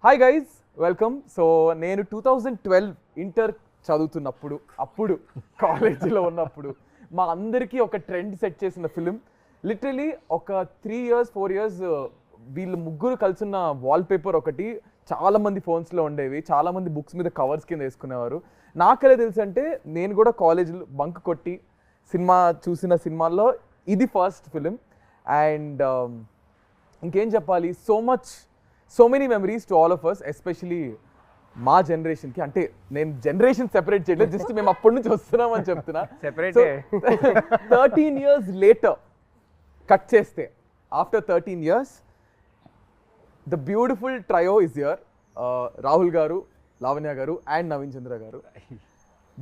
Hi guys, welcome. So నేను 2012 inter చదువుతున్నప్పుడు, అప్పుడు కాలేజీలో ఉన్నప్పుడు మా అందరికీ ఒక ట్రెండ్ సెట్ చేసిన ఫిలిం. లిటరలీ ఒక 3 years 4 years వీళ్ళు ముగ్గురు కలిసిన వాల్పేపర్ ఒకటి చాలామంది ఫోన్స్లో ఉండేవి, చాలామంది బుక్స్ మీద కవర్స్ కింద వేసుకునేవారు. నాకెలా తెలుసు అంటే నేను కూడా కాలేజీలో బంక్ కొట్టి సినిమా చూసిన సినిమాల్లో ఇది ఫస్ట్ ఫిలిం. అండ్ ఇంకేం చెప్పాలి, so many memories to all of us, especially మా జనరేషన్కి. అంటే నేను జనరేషన్ సెపరేట్ చేయలేదు, జస్ట్ మేము అప్పటి నుంచి వస్తున్నామని చెప్తున్నా. 13 years later కట్ చేస్తే, after 13 years the beautiful trio is here. Rahul గారు, లావణ్య గారు అండ్ నవీన్ చంద్ర గారు.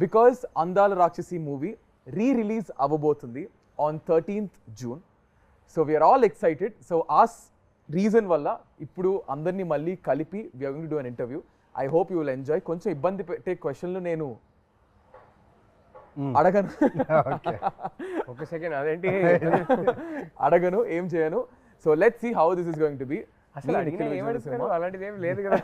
బికాస్ అందాల రాక్షసి మూవీ రీ-రిలీజ్ అవ్వబోతుంది on 13th June. So we're all excited. So ఆ రీజన్ వల్ల ఇప్పుడు అందరినీ మళ్ళీ కలిపి we are going to do an interview. I hope you will enjoy. కొంచెం ఇబ్బంది పెట్టే క్వశ్చన్లు నేను అడగను, ఒక సెకండ్ అదేంటి అడగను, ఏం చేయను. So let's see how this is going to be. అలాంటిది ఏం లేదు కదా,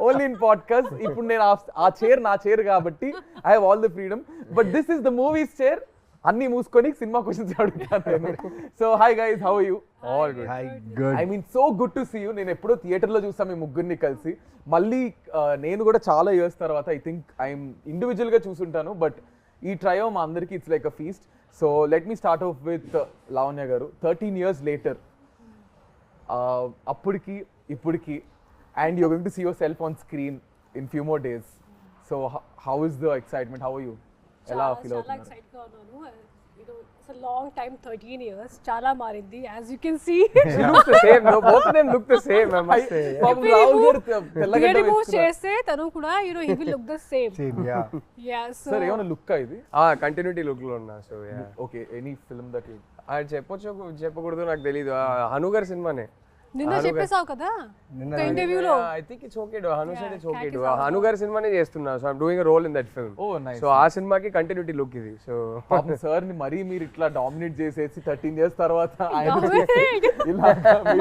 ఓన్లీ ఇన్ పాడ్కాస్ట్. ఇప్పుడు నేను ఆ చైర్ నా చైర్ కాబట్టి I have all the freedom, but this is the movie's chair. అన్ని మూసుకొని సినిమా క్వశ్చన్స్ అడుగుతాను. So hi guys, how are you? All good. I mean so good to see you. నేను ఎప్పుడో థియేటర్లో చూస్తాను మీ ముగ్గురిని కలిసి. మళ్ళీ నేను కూడా చాలా ఇయర్స్ తర్వాత ఐ థింక్ ఐఎమ్ ఇండివిజువల్గా చూసుంటాను, బట్ ఈ ట్రయో మా అందరికీ it's like a feast. So let me start off with Lavanya garu. 13 years లేటర్, అప్పటికి ఇప్పటికి, and you're going to see yourself on screen in few more days. So how is the excitement? How are you? ఎలా feel అవుతున్నారు? చాలా excite గా ఉన్నాను. It's a long time, 13 years. చాలా మారింది, as you can see. She looks the same. No, both of them look the same, I must say. Rahul గారు తెల్లగడ్డ remove చేస్తే తను కూడా he will look the same. Yeah, so sir ఏమైనా look ఇది? Continuity look లో ఉన్నా. So okay, any film that you చెప్పొచ్చు చెప్పకూడదు నాకు తెలీదు. హను గారి సినిమానే నిన్న చెప్పేసావు కదా ఇంటర్వ్యూలో. I think it's okay do. Hanu side it's okay do. Hanu గారి సినిమానే చేస్తున్నా. So I am doing a role in that film. Oh nice. So ఆ సినిమాకి కంటిన్యూటీ లుక్ ఇది. సో పాపం సార్ ని మరీ మీరు ఇట్లా డామినేట్ చేసేసి 13 years తర్వాత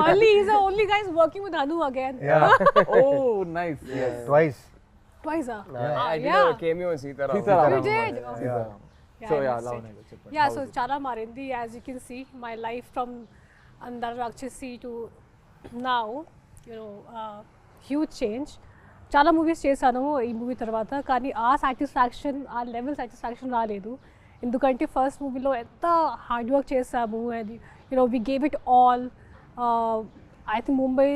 మళ్ళీ is the only guys working with Hanu again. Oh nice. Twice. I did a cameo in Sitaram. You did? So yeah, Lavanya గారు చెప్పండి. Yeah, so చాలా మారింది, as you can see. My life from Andala Rakshasi to now, huge change. చాలా movies చేశాను ఈ movie తర్వాత, కానీ ఆ సాటిస్ఫాక్షన్, ఆ లెవెల్ సాటిస్ఫాక్షన్ రాలేదు. ఎందుకంటే ఫస్ట్ మూవీలో ఎంత హార్డ్ వర్క్ చేసాము, and we gave it all. I think Mumbai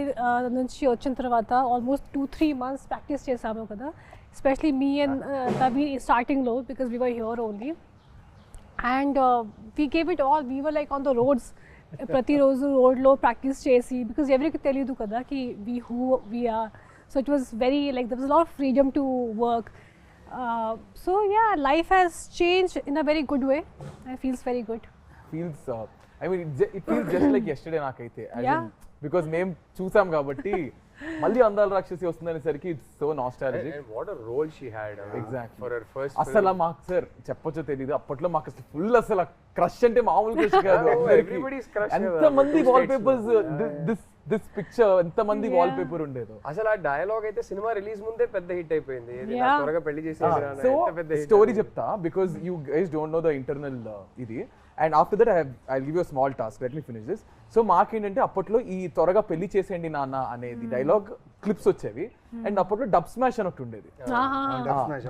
నుంచి వచ్చిన తర్వాత ఆల్మోస్ట్ 2-3 months ప్రాక్టీస్ చేసాము కదా, ఎస్పెషలీ మీ అండ్ నవీన్ స్టార్టింగ్లో, because we were here only. And we gave it all. We were like on the roads, ప్రతిరోజు రోడ్లో practice చేసి, బికాస్ ఎవరికి తెలియదు కదా కి who we are. So it was very like there was lot of freedom to work. So yeah, life has change in a very good way. I feels very good. Feels I mean it feels just like yesterday నాకైతే, because మేము చూసాం కాబట్టి. మళ్ళీ అందాల రాక్షసి వస్తుందనేసరికి it's so nostalgic. And what a role she had. Exactly. For her first అసలు మాకు సార్ చెప్పొచ్చో తెలీదు, అప్పట్లో మాకు అసలు ఫుల్ అసలు క్రష్ అంటే మామూలు క్రష్ కాదు. Everybody's crush. ఎంతమంది వాల్ పేపర్స్, దిస్ పిక్చర్ ఎంతమంది వాల్ పేపర్ ఉండేదో. అసలు ఆ డైలాగ్ అయితే సినిమా రిలీజ్ ముందే పెద్ద హిట్ అయిపోయింది. త్వరగా పెళ్లి చేసి సో స్టోరీ చెప్తా, because you guys don't know the internal ఇది. And after that I give you small task, let me finish this. So మాకేంటంటే అప్పట్లో ఈ త్వరగా పెళ్లి చేసేయండి నాన్న అనేది డైలాగ్ క్లిప్స్ వచ్చేవి. అండ్ అప్పట్లో డబ్ స్మాష్ అని ఒకటి ఉండేది.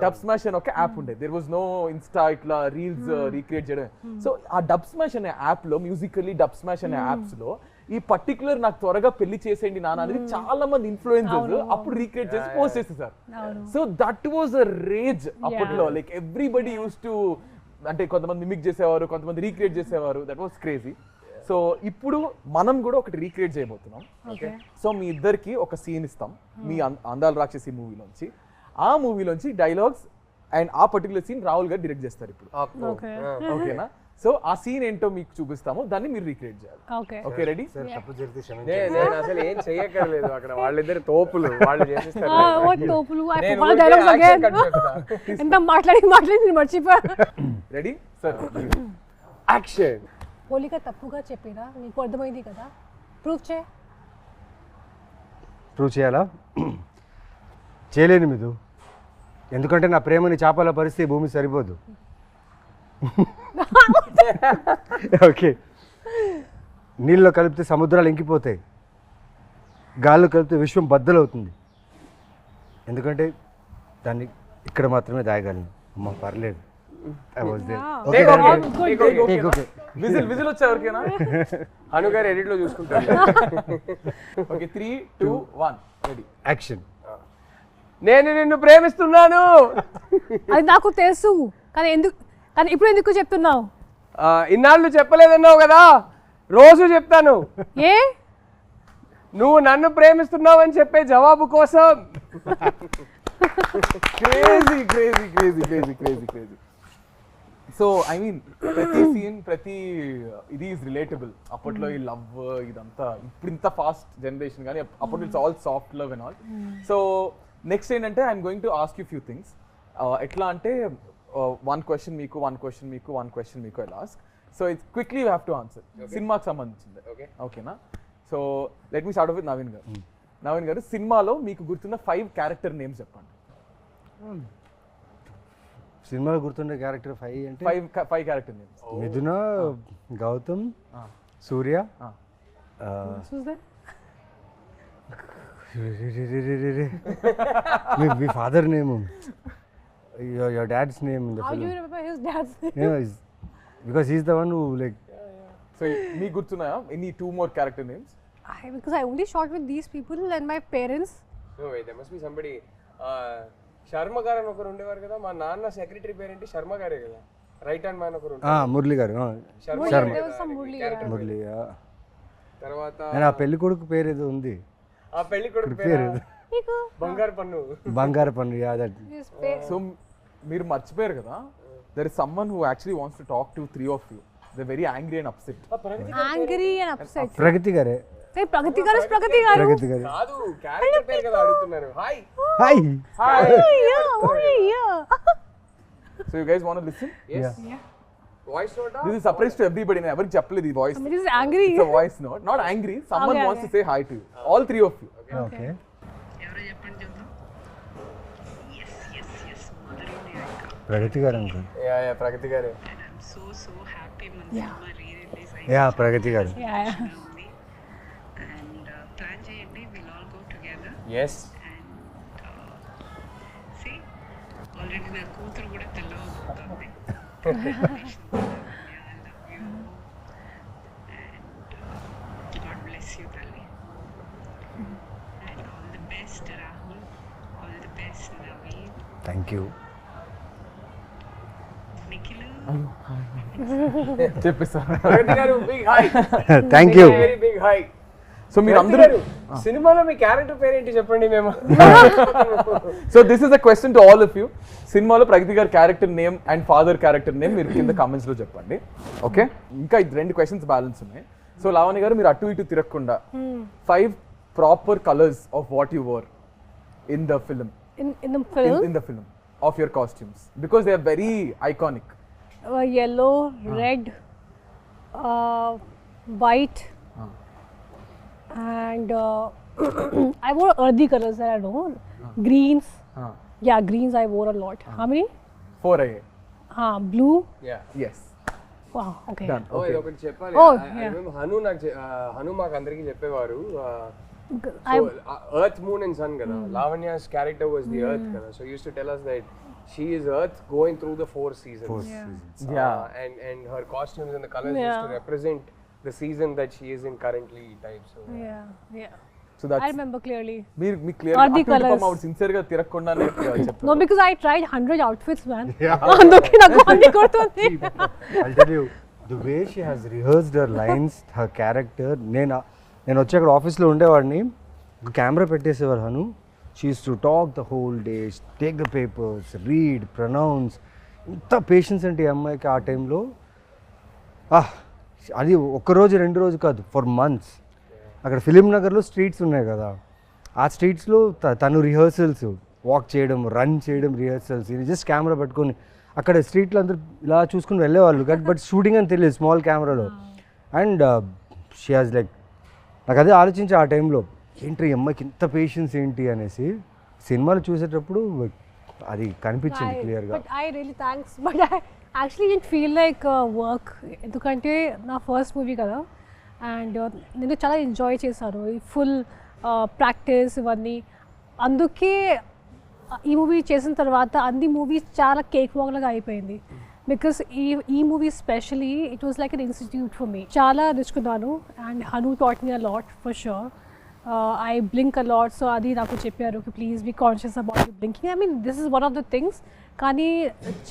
డబ్ స్మాష్ అని ఒక యాప్ ఉండేది. దేర్ వాజ్ నో ఇన్స్టా ఇట్లా రీల్స్ రీక్రియేట్ చేయడం. సో ఆ డబ్ స్మాష్ అనే యాప్ లో, మ్యూజికల్లీ డబ్ స్మాష్ అనే యాప్స్ లో ఈ పర్టికులర్ నాకు త్వరగా పెళ్లి చేసేయండి నాన్న అనేది చాలా మంది ఇన్ఫ్లుయెన్సర్స్ అప్పుడు రీక్రియేట్ చేసి పోస్ట్ చేసేసారు. So that was a rage అప్పట్లో. లైక్ ఎవ్రీబడి యూస్ టు, అంటే కొంతమంది మిమిక్ చేసేవారు, కొంతమంది రీక్రియేట్ చేసేవారు. That was crazy. సో ఇప్పుడు మనం కూడా ఒకటి రీక్రియేట్ చేయబోతున్నాం. సో మీ ఇద్దరికి ఒక సీన్ ఇస్తాం మీ అందాల రాక్షసి మూవీలోంచి. ఆ మూవీలోంచి డైలాగ్స్ అండ్ ఆ పర్టికులర్ సీన్ రాహుల్ గారు డైరెక్ట్ చేస్తారు ఇప్పుడు. ఓకేనా? సో ఆ సీన్ ఏంటో మీకు చూపిస్తాము, దాన్ని మీరు రీక్రియేట్ చేయాలి. Okay, ready? నేను అసలు ఏం చెయ్యక్కర్లేదు, అక్కడ వాళ్ళిద్దరు తోపులు, వాళ్ళు చేసేస్తారు. ఎంత మాట్లాడి మర్చిపోయా. Ready sir? యాక్షన్. పోలిక తప్పుగా చెప్పినా నీకు అర్థమైంది కదా, ప్రూఫ్ చే. ప్రూవ్ చేయాలా? చేయలేను మీరు, ఎందుకంటే నా ప్రేమని చేపల పరిస్థితి భూమి సరిపోదు. ఓకే, నీళ్ళలో కలిపితే సముద్రాలు ఇంకిపోతాయి, గాల్లో కలిపితే విశ్వం బద్దలవుతుంది, ఎందుకంటే దాన్ని ఇక్కడ మాత్రమే దాయగలను. అమ్మ పర్లేదు. విజిల్ వచ్చా ఎవరికైనా? హను గారు ఎడిట్ లో చూసుకుంటారు. Okay 3, 2, 1 ready action. నేను నిన్ను ప్రేమిస్తున్నాను. అది నాకు తెలుసు, కానీ ఇప్పుడు ఎందుకు చెప్తున్నావు? ఇన్నాళ్ళు చెప్పలేదన్నావు కదా, రోజు చెప్తాను. ఏ? నువ్వు నన్ను ప్రేమిస్తున్నావు అని చెప్పే జవాబు కోసం. Crazy crazy crazy crazy crazy crazy. So I mean ప్రతి సీన్ ప్రతి ఇది ఈజ్ రిలేటబుల్. అప్పట్లో ఈ లవ్ ఇదంతా, ఇప్పుడు ఇంత ఫాస్ట్ జనరేషన్ కానీ అప్పట్లో it's all soft love and all. So next ఏంటంటే I'm going to ask you few things. ఎట్లా అంటే 1 question మీకు, 1 question మీకు, 1 question మీకు I ask. So it's quickly you have to answer. సినిమాకి సంబంధించింది. ఓకేనా? So let me start off with Naveen గారు. నవీన్ గారు, సినిమాలో మీకు గుర్తున్న 5 క్యారెక్టర్ నేమ్స్ చెప్పండి. సినిమాలో గుర్తుండే క్యారెక్టర్ 5 అంటే 5 క్యారెక్టర్ నేమ్స్. మిథున, గౌతమ్, సూర్య, మీ father name, your dad's name in the How film. do you remember his dad's name? Yeah, because he's the one who like. So మీకు గుర్తున్నాయా any 2 more character names? Because I only shot with these people and my parents. No wait, there must be somebody. Sharma గారు అని ఒకరు ఉండేవారు కదా, మా నాన్న secretary పేరేంటి? శర్మ గారే కదా, రైట్ హ్యాండ్ మ్యాన్ ఒకరు ఉంటారు. మురళి గారు. Sharma. There was some Murli. Murali. తర్వాత నేను ఆ పెళ్లి కొడుకు పేరు ఏదో ఉంది. ఆ పెళ్లి కొడుకు పేరు Niku. బంగారు పన్ను. బంగారు పన్ను. Yeah that. సో మీరు మర్చిపోయారు కదా, there is someone who actually wants to talk to 3 of you. They're very angry and upset. Angry and upset. ప్రగతి గారే. Hey, Pragati garu is Pragati garu. ప్రగతి గారు. కాదు, క్యారెక్టర్ పేరు కదా అడుగుతున్నారు. Hi. Hi. Yeah. So you guys want to listen? Yes. Voice note. This is surprise to everybody. నేను ఎవరికి చెప్పలేదు ఈ voice. This is angry. It's a voice note. Not angry. Someone Okay, wants okay. to say hi to you. All 3 of you. Okay. ప్రగతి గారు uncle. Yeah ప్రగతి గారు. Yeah ప్రగతి గారు. Yeah. yes. Already నా కూతురు కూడా తెల్లవబోతుంది. God bless you, Tali. And all the best, Rahul. All the best, Naveen. Thank you. Nikhilu. చెప్పేసా? Pragathi garu big hi. Thank you. Very big hi. So మీరు అందరూ సినిమాలో మీ క్యారెక్టర్ పేరేంటి చెప్పండి మేము. So this is a question to all of you. సినిమాలో ప్రగతి గారి character name and father character name మీరు కింద కామెంట్స్ లో చెప్పండి. ఓకే, ఇంకా 2 questions బ్యాలెన్స్ ఉన్నాయి. సో లావణ్య గారు, మీరు అటు ఇటు తిరగకుండా 5 proper colours of what you wore in the film. In the film, in the film of your costumes, because they are very iconic. Yellow, red, white, and I wore earthy colors that I know. Greens. Yeah, greens I wore a lot. How many? 4 అయ్యాయి. Blue. Yeah. Yes. Wow. Okay. Done. ఓ Okay. ఇది ఒకటి చెప్పాలి. Oh, I yeah. remember Hanu నాకు హను మాకు అందరికీ చెప్పేవారు. I earth moon and sun కదా, Lavanya's character was the earth కదా, so used to tell us that she is earth going through the 4 seasons. Yeah. And her costumes and the colors used to Yeah. represent the season that she is in currently type. So yeah. So that's I remember clearly. మీరు మీ clear Or the colours. Sincere గా తిరగకుండానే చెప్పండి. No, because I tried 100 outfits, man. అందుకే నాకు అన్ని గుర్తుంది. I'll tell you, the way she has rehearsed her lines, her character. నేను వచ్చి అక్కడ ఆఫీస్లో ఉండేవాడిని, కెమెరా పెట్టేసేవారు Hanu. She used to talk the whole day, take the papers, read, pronounce. ఇంత పేషెన్స్ అంటే ఈ అమ్మాయికి ఆ టైంలో. అది ఒక్కరోజు 2 రోజు కాదు, ఫర్ మంత్స్. అక్కడ ఫిలిం నగర్లో స్ట్రీట్స్ ఉన్నాయి కదా, ఆ స్ట్రీట్స్లో తను రిహర్సల్స్, వాక్ చేయడం, రన్ చేయడం, రిహర్సల్స్. ఇది జస్ట్ కెమెరా పట్టుకొని అక్కడ స్ట్రీట్లో అందరూ ఇలా చూసుకుని వెళ్ళేవాళ్ళు, బట్ షూటింగ్ అని తెలియదు స్మాల్ కెమెరాలో. అండ్ షీ హాజ్ లైక్, నాకు అదే ఆలోచించి ఆ టైంలో ఏంటి ఈ అమ్మాయికి ఇంత పేషెన్స్ ఏంటి అనేసి సినిమాలు చూసేటప్పుడు అది కనిపించింది క్లియర్గా. But I really thanks but I actually it feel like work, ఎందుకంటే నా ఫస్ట్ మూవీ కదా అండ్ నేను చాలా ఎంజాయ్ చేశాను ఈ ఫుల్ ప్రాక్టీస్ ఇవన్నీ. అందుకే ఈ మూవీ చేసిన తర్వాత అన్ని మూవీస్ చాలా కేక్ వాక్ లాగా అయిపోయింది. బికాస్ ఈ movie specially it was like an institute for me. చాలా నేర్చుకున్నాను and Hanu taught me a lot for sure. I blink a lot, so అది నాకు చెప్పారు please be conscious about you blinking. I mean this is one of the things. కానీ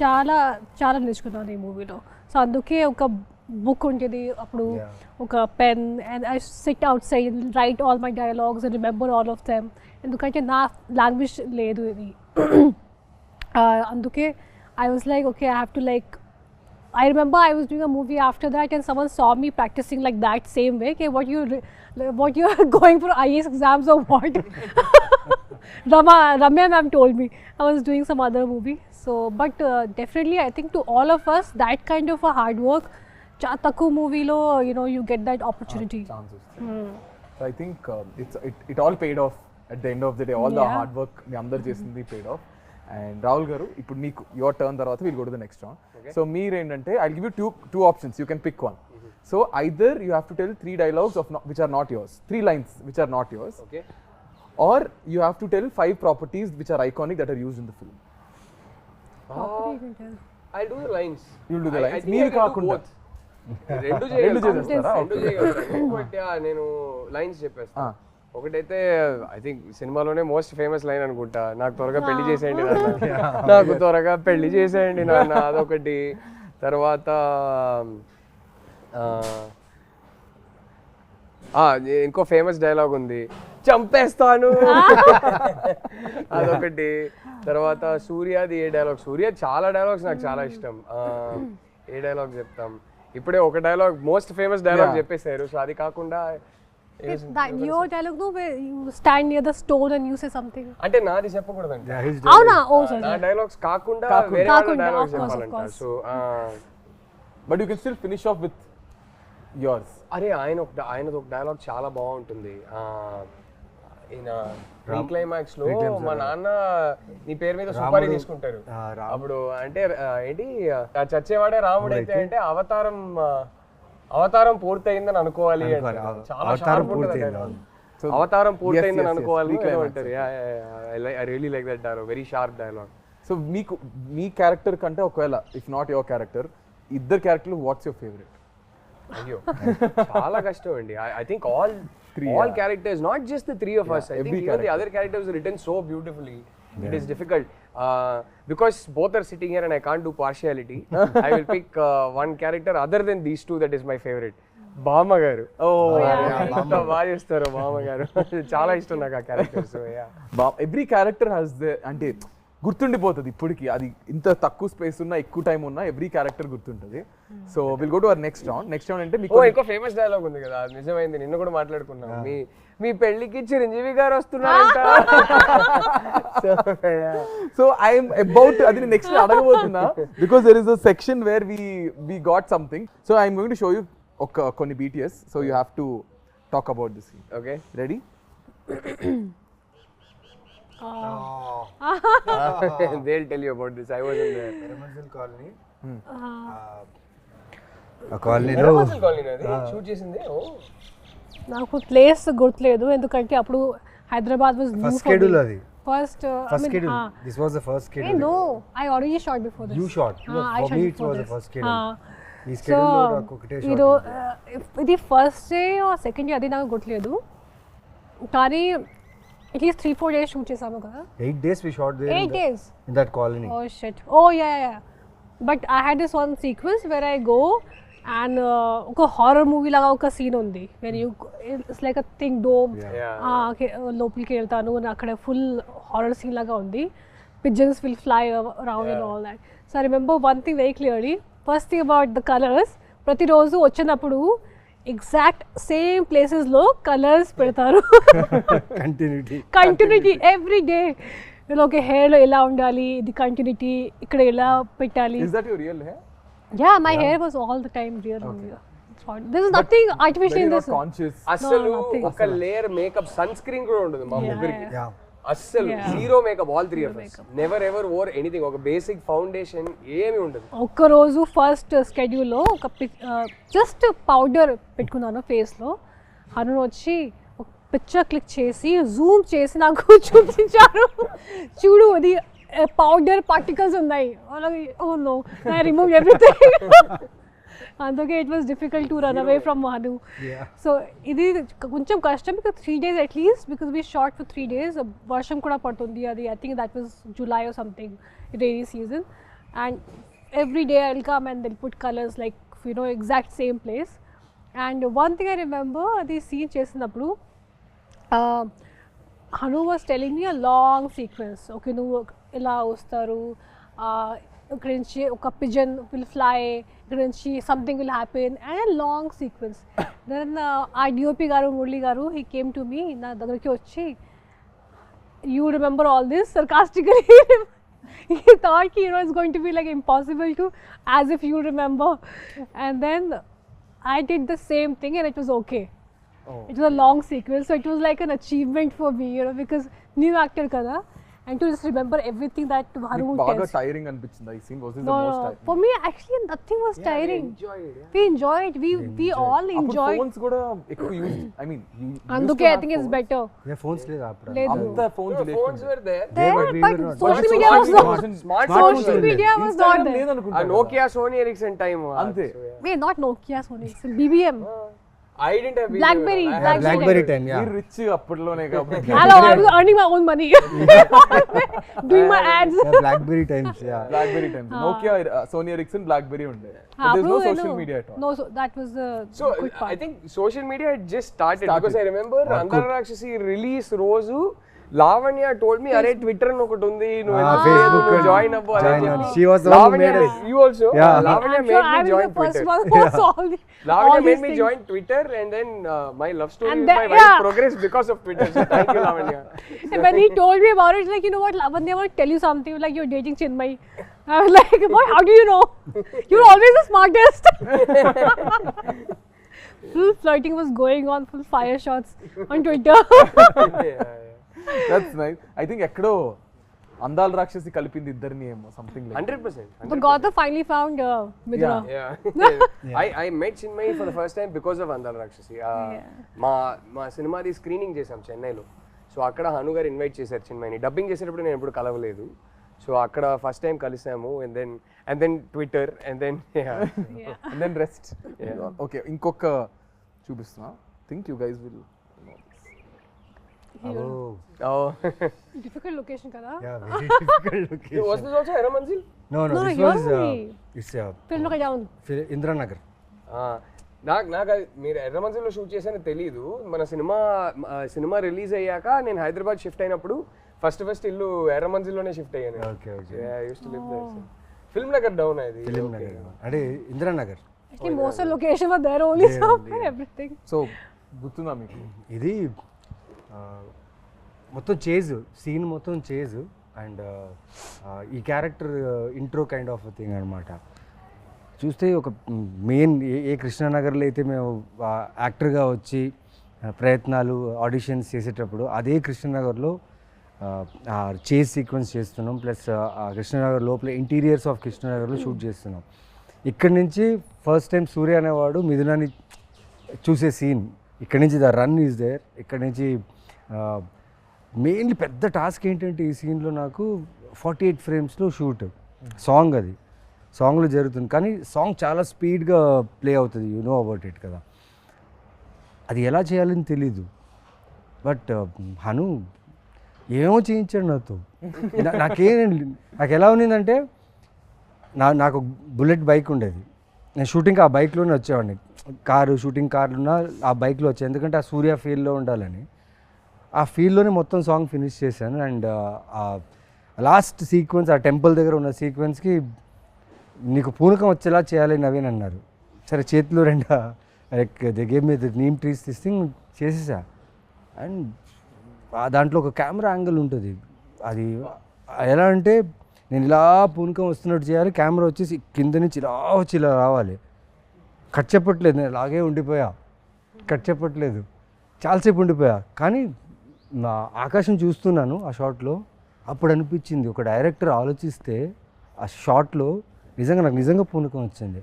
చాలా చాలా నేర్చుకున్నాను ఈ మూవీలో. సో అందుకే ఒక బుక్ ఉంటుంది అప్పుడు, ఒక pen, and I SIT out side right all my dialogues and remember all of them. ఎందుకంటే నా లాంగ్వేజ్ లేదు ఇది. అందుకే I was like, okay, I have to like, I remember I was doing a movie after that and someone saw me practicing like that same way. Okay, what you are going for IAS exams or what? Ramya ma'am told me I was doing some other movie. So, but definitely I think to all of us, that kind of a hard work, Takku movie lo, you know, you get that opportunity. So I think it all paid off at the end of the day. All the hard work మీ అందరు చేసింది paid off. And Rahul garu, ఇప్పుడు మీకు your turn తర్వాత will go to the next round. So మీరు ఏంటంటే I give you two options, you can pick one. So either you have to tell 3 dialogues which are not yours, 3 lines which are not yours, Okay. or you have to tell 5 properties which are iconic that are used in the film. Property you can tell. I'll do the lines. You'll do the I lines. think I మీరు can do కాకుండా both. రెండు చేసేస్తారా? చేయగలుగుతాను. But నేను lines చెప్పేస్తాను. ఒకటైతే I think సినిమాలోనే most famous line అనుకుంటా, నాకు త్వరగా పెళ్లి చేసేయండి నాన్న, నాకు త్వరగా పెళ్లి చేసేయండి నాన్న, అదొకటి. తర్వాత ఇంకో ఫేమస్ డైలాగ్ ఉంది, చంపేస్తాను, అదొకటి. తర్వాత సూర్యది ఏ డైలాగ్, సూర్య చాలా డైలాగ్స్ నాకు చాలా ఇష్టం. ఏ డైలాగ్ చెప్తాం, ఇప్పుడే ఒక డైలాగ్ మోస్ట్ ఫేమస్ డైలాగ్ చెప్పేశారు. సో అది కాకుండా That your dialogue, no, where you stand near the stone and you say something. అంటే నాది చెప్పకూడదండి. అవునా? ఓ సారీ. నా డైలాగ్స్ కాకుండా వేరే వాళ్ళ డైలాగ్స్ చెప్పాలంట. So but you can still finish off with yours. అరే ఆయనది ఒక డైలాగ్ చాలా బాగుంటుంది. ఈయన క్లైమాక్స్ లో మా నాన్న నీ పేరు మీద సుపారీ తీసుకుంటారు. అప్పుడు అంటే ఏంటి, చచ్చేవాడే రాముడు అయితే అంటే అవతారం పూర్తయిందని అనుకోవాలి. అవతారం పూర్తయిందని అనుకోవాలి అంటారు. I really like that dialogue, very sharp dialogue. So మీకు మీ క్యారెక్టర్ కంటే ఒకవేళ ఇఫ్ నాట్ యువర్ క్యారెక్టర్, ఇద్దరు క్యారెక్టర్లు వాట్స్ యువర్ ఫేవరెట్? అయ్యో చాలా కష్టం అండి. I think all characters, not just the 3 of us. I think even the other characters are written so beautifully. It is difficult because both are sitting here and I can't do partiality. I will pick one character other than these 2 that is my favorite. బామ్మ గారు. ఎంత బాగా చేస్తారు బామ్మ గారు, చాలా ఇష్టం నాకు ఆ character. So every character has the, అంటే గుర్తుండిపోతుంది ఇప్పటికి. అది ఇంత తక్కువ స్పేస్ ఉన్నా ఎక్కువ టైం ఉన్నా ఎవ్రీ క్యారెక్టర్ గుర్తుంటుంది. So will go to our next round. Next round అంటే మీకు ఇంకో ఫేమస్ డైలాగ్ ఉంది కదా, నిజమైంది, నిన్న కూడా మాట్లాడుకున్నాం. మీ పెళ్లికి చిరంజీవి గారు వస్తున్నారంట. సో ఐఎమ్ అబౌట్ అది నెక్స్ట్ అడగబోతున్నా, because there is a section where we got something. So I'm going to show you కొన్ని BTS. So you have to talk about this. Okay, ready? They'll tell you about this. I was in the Permanent colony. ఆ కాలనీలో shoot చేసింది. నాకు place గుర్తులేదు, ఎందుకంటే అప్పుడు Hyderabad was new first schedule అది. First schedule. This was the first schedule. No, I already shot before this. You shot. I For me it was the first schedule. ఈ So, schedule లో నాకు ఒకటే షాట్. ఇది first day second day అది నాకు గుర్తులేదు, కానీ అట్లీస్ట్ 3-4 days షూట్ చేసాము కదా. 8 days we shot there. 8 days in that colony. Oh shit. Oh yeah. But I had this one sequence where I go and ఒక హారర్ మూవీ లాగా ఒక scene ఉంది, when you it's like a thing dome. లోపలికి వెళ్తాను అక్కడ full horror scene లాగా ఉంది. Pigeons will fly around and all that. So I remember one thing very clearly. First thing about the colors, ప్రతిరోజు వచ్చినప్పుడు ఎగ్జాక్ట్ సేమ్ ప్లేసెస్లో colours పెడతారు. Continuity every day. Okay, హెయిర్లో ఎలా ఉండాలి, ఇది కంటిన్యూటీ, ఇక్కడ ఎలా పెట్టాలి. Is that your real hair? Yeah, my hair was all the time real. There is nothing artificial Very in not this. conscious. అసలు nothing. ఒక లేయర్ మేకప్ సన్ స్క్రీన్ కూడా ఉండదు మా ముగ్గురికి యా అస్సలు Yeah. Zero makeup all three of us never ever or anything ఒక basic foundation ఏమీ ఉండదు ఒక్కరోజు ఫస్ట్ స్కెడ్యూల్లో ఒక జస్ట్ పౌడర్ పెట్టుకున్నాను ఫేస్లో. హను వచ్చి ఒక పిక్చర్ క్లిక్ చేసి జూమ్ చేసి నాకు చూపించారు, చూడు అది పౌడర్ పార్టికల్స్ ఉన్నాయి. Oh no I remove everything. అందుకే it was difficult to run away from Hanu. So ఇది కొంచెం కష్టం, because 3 days at least, because we shot for 3 days. వర్షం కూడా పడుతుంది, అది I think that was July or something, rainy season. And every day I will come and they'll put colours like exact same place. And one thing I remember, అది scene చేసినప్పుడు Hanu was telling me a long sequence. Okay నువ్వు ఇలా వస్తారు, ఇక్కడ నుంచి ఒక pigeon will fly, ఇక్కడ నుంచి something will happen, and long sequence. Then ఆ డిఓపి గారు మురళి గారు హీ కేమ్ టు మీ, నా దగ్గరికి వచ్చి, you remember all this sarcastically. He thought it's going to be like impossible to, as if you remember. And then I did the same thing and it was okay. It was a long sequence, so it was like an achievement for me, because new actor kada, and to just remember everything that Haru బాగా tells. Tiring అనిపించింది ఈ scene. Was this the No, most no, tiring? for me actually nothing was tiring. We enjoyed. We all enjoyed. Phones కూడా ఎక్కువ use, I mean అందుకే I think it's better. Yeah phones లేదు అప్పుడు లేదు. అంత phones phones were there There, but we but were not. social But media was not. Smartphones Social media was not there. లేదనుకుంటా. Nokia Sony Ericsson time అంతే. Wait, not Nokia, Sony, it's BBM. I didn't have Blackberry, I had blackberry time yeah మీరు rich అప్పట్లోనే కాబట్టి. Hello, I was earning my own money, doing my ads. BlackBerry times yeah BlackBerry time, Nokia, Sony Ericsson, BlackBerry ఉండే. हाँ, There's no bro, social no. media at all. No, so that was the So good part. I think social media had just started. Because I remember Andala Rakshasi release రోజు Lavanya told me, "Arey Twitter అని ఒకటి ఉంది, నువ్వు Facebook join అవ్వు" అని join చెప్పి. on. She was the one who Lavanya, made us. you also? Yeah. Lavanya I'm made sure me I was join the first Twitter. one who saw all the Lavanya all made these me things. join Twitter, and then my love story And with my then- wife yeah. progressed because of Twitter. So thank you, Lavanya. And when he told me about it, like, you know what, Lavanya, I want to tell you something, like you're dating Chinmay. I was like, boy, how do you know? You're always the smartest. Full flirting was going on, full fire shots on Twitter. That's nice. I think ఎక్కడో అందాల రాక్షసి కలిపింది ఇద్దరిని ఏమో, something like 100%. But Gautam finally found Midra. Yeah. I met Chinmay for the first time because of Andala Rakshasi. మా సినిమాది screening చేసాం చెన్నైలో. So అక్కడ హను గారు ఇన్వైట్ చేశారు చిన్మయ్ని. డబ్బింగ్ చేసేటప్పుడు నేను ఎప్పుడు కలవలేదు. సో అక్కడ ఫస్ట్ టైం కలిసాము. And then Twitter and then and then rest. Okay, ఇంకొక చూపిస్తున్నా. Think you guys will Difficult location, kada? Yeah very difficult location was this also Erramanzil? No No, this you're was only- it's Film look down. Indranagar. నాకు మీరు ఎర్రమంజిల్లో shoot చేశానో తెలీదు. మన cinema release అయ్యాక నేను Hyderabad shift అయినప్పుడు ఫస్ట్ ఇల్లు ఎర్రమంజిల్లోనే షిఫ్ట్ అయ్యాను. Okay okay film Nagar down అది. ఫిలిం నగర్ అంటే Indranagar. Actually, most of the location were there only, so everything. So గుర్తుందా మీకు? ఇది మొత్తం చేజ్ సీన్ మొత్తం చేజ్ అండ్ ఈ character intro kind of thing అనమాట. చూస్తే ఒక మెయిన్ ఏ కృష్ణానగర్లో అయితే మేము యాక్టర్గా వచ్చి ప్రయత్నాలు ఆడిషన్స్ చేసేటప్పుడు అదే కృష్ణానగర్లో చేజ్ సీక్వెన్స్ చేస్తున్నాం. ప్లస్ కృష్ణానగర్ లోపల ఇంటీరియర్స్ ఆఫ్ కృష్ణానగర్లో షూట్ చేస్తున్నాం. ఇక్కడి నుంచి ఫస్ట్ టైం సూర్య అనేవాడు మిథునాన్ని చూసే సీన్. ఇక్కడి నుంచి ద రన్ ఈజ్ దేర్. ఇక్కడి నుంచి మెయిన్లీ పెద్ద టాస్క్ ఏంటంటే ఈ సీన్లో నాకు 48 ఫ్రేమ్స్లో షూట్. సాంగ్ అది సాంగ్లో జరుగుతుంది, కానీ సాంగ్ చాలా స్పీడ్గా ప్లే అవుతుంది. యు నో అబౌట్ ఇట్ కదా. అది ఎలా చేయాలని తెలీదు. బట్ హను ఏమో చేయించాడు నాతో. నాకు ఎలా ఉన్నిందంటే నాకు బుల్లెట్ బైక్ ఉండేది. నేను షూటింగ్ ఆ బైక్లోనే వచ్చేవాడిని. షూటింగ్ కార్లున్నా ఆ బైక్లో వచ్చాను, ఎందుకంటే ఆ సూర్య ఫీల్డ్లో ఉండాలని. ఆ ఫీల్డ్లోనే మొత్తం సాంగ్ ఫినిష్ చేశాను. అండ్ లాస్ట్ సీక్వెన్స్ ఆ టెంపుల్ దగ్గర ఉన్న సీక్వెన్స్కి నీకు పూనకం వచ్చేలా చేయాలి నవీన్ అన్నారు. సరే చేతిలో దే గేమ్ మీద నీమ్ ట్రీస్ తీసి చేసేసా. అండ్ దాంట్లో ఒక కెమెరా యాంగిల్ ఉంటుంది. అది ఎలా అంటే నేను ఇలా పూనకం వస్తున్నట్టు చేయాలి, కెమెరా వచ్చేసి కింద నుంచి ఇలా వచ్చి ఇలా రావాలి. కట్ చెప్పట్లేదు, నేను అలాగే ఉండిపోయా, కట్ చెప్పట్లేదు, చాలాసేపు ఉండిపోయా. కానీ నా ఆకాశం చూస్తున్నాను ఆ షాట్లో, అప్పుడు అనిపించింది ఒక డైరెక్టర్ ఆలోచిస్తే ఆ షాట్లో నాకు నిజంగా పూనకం వచ్చింది.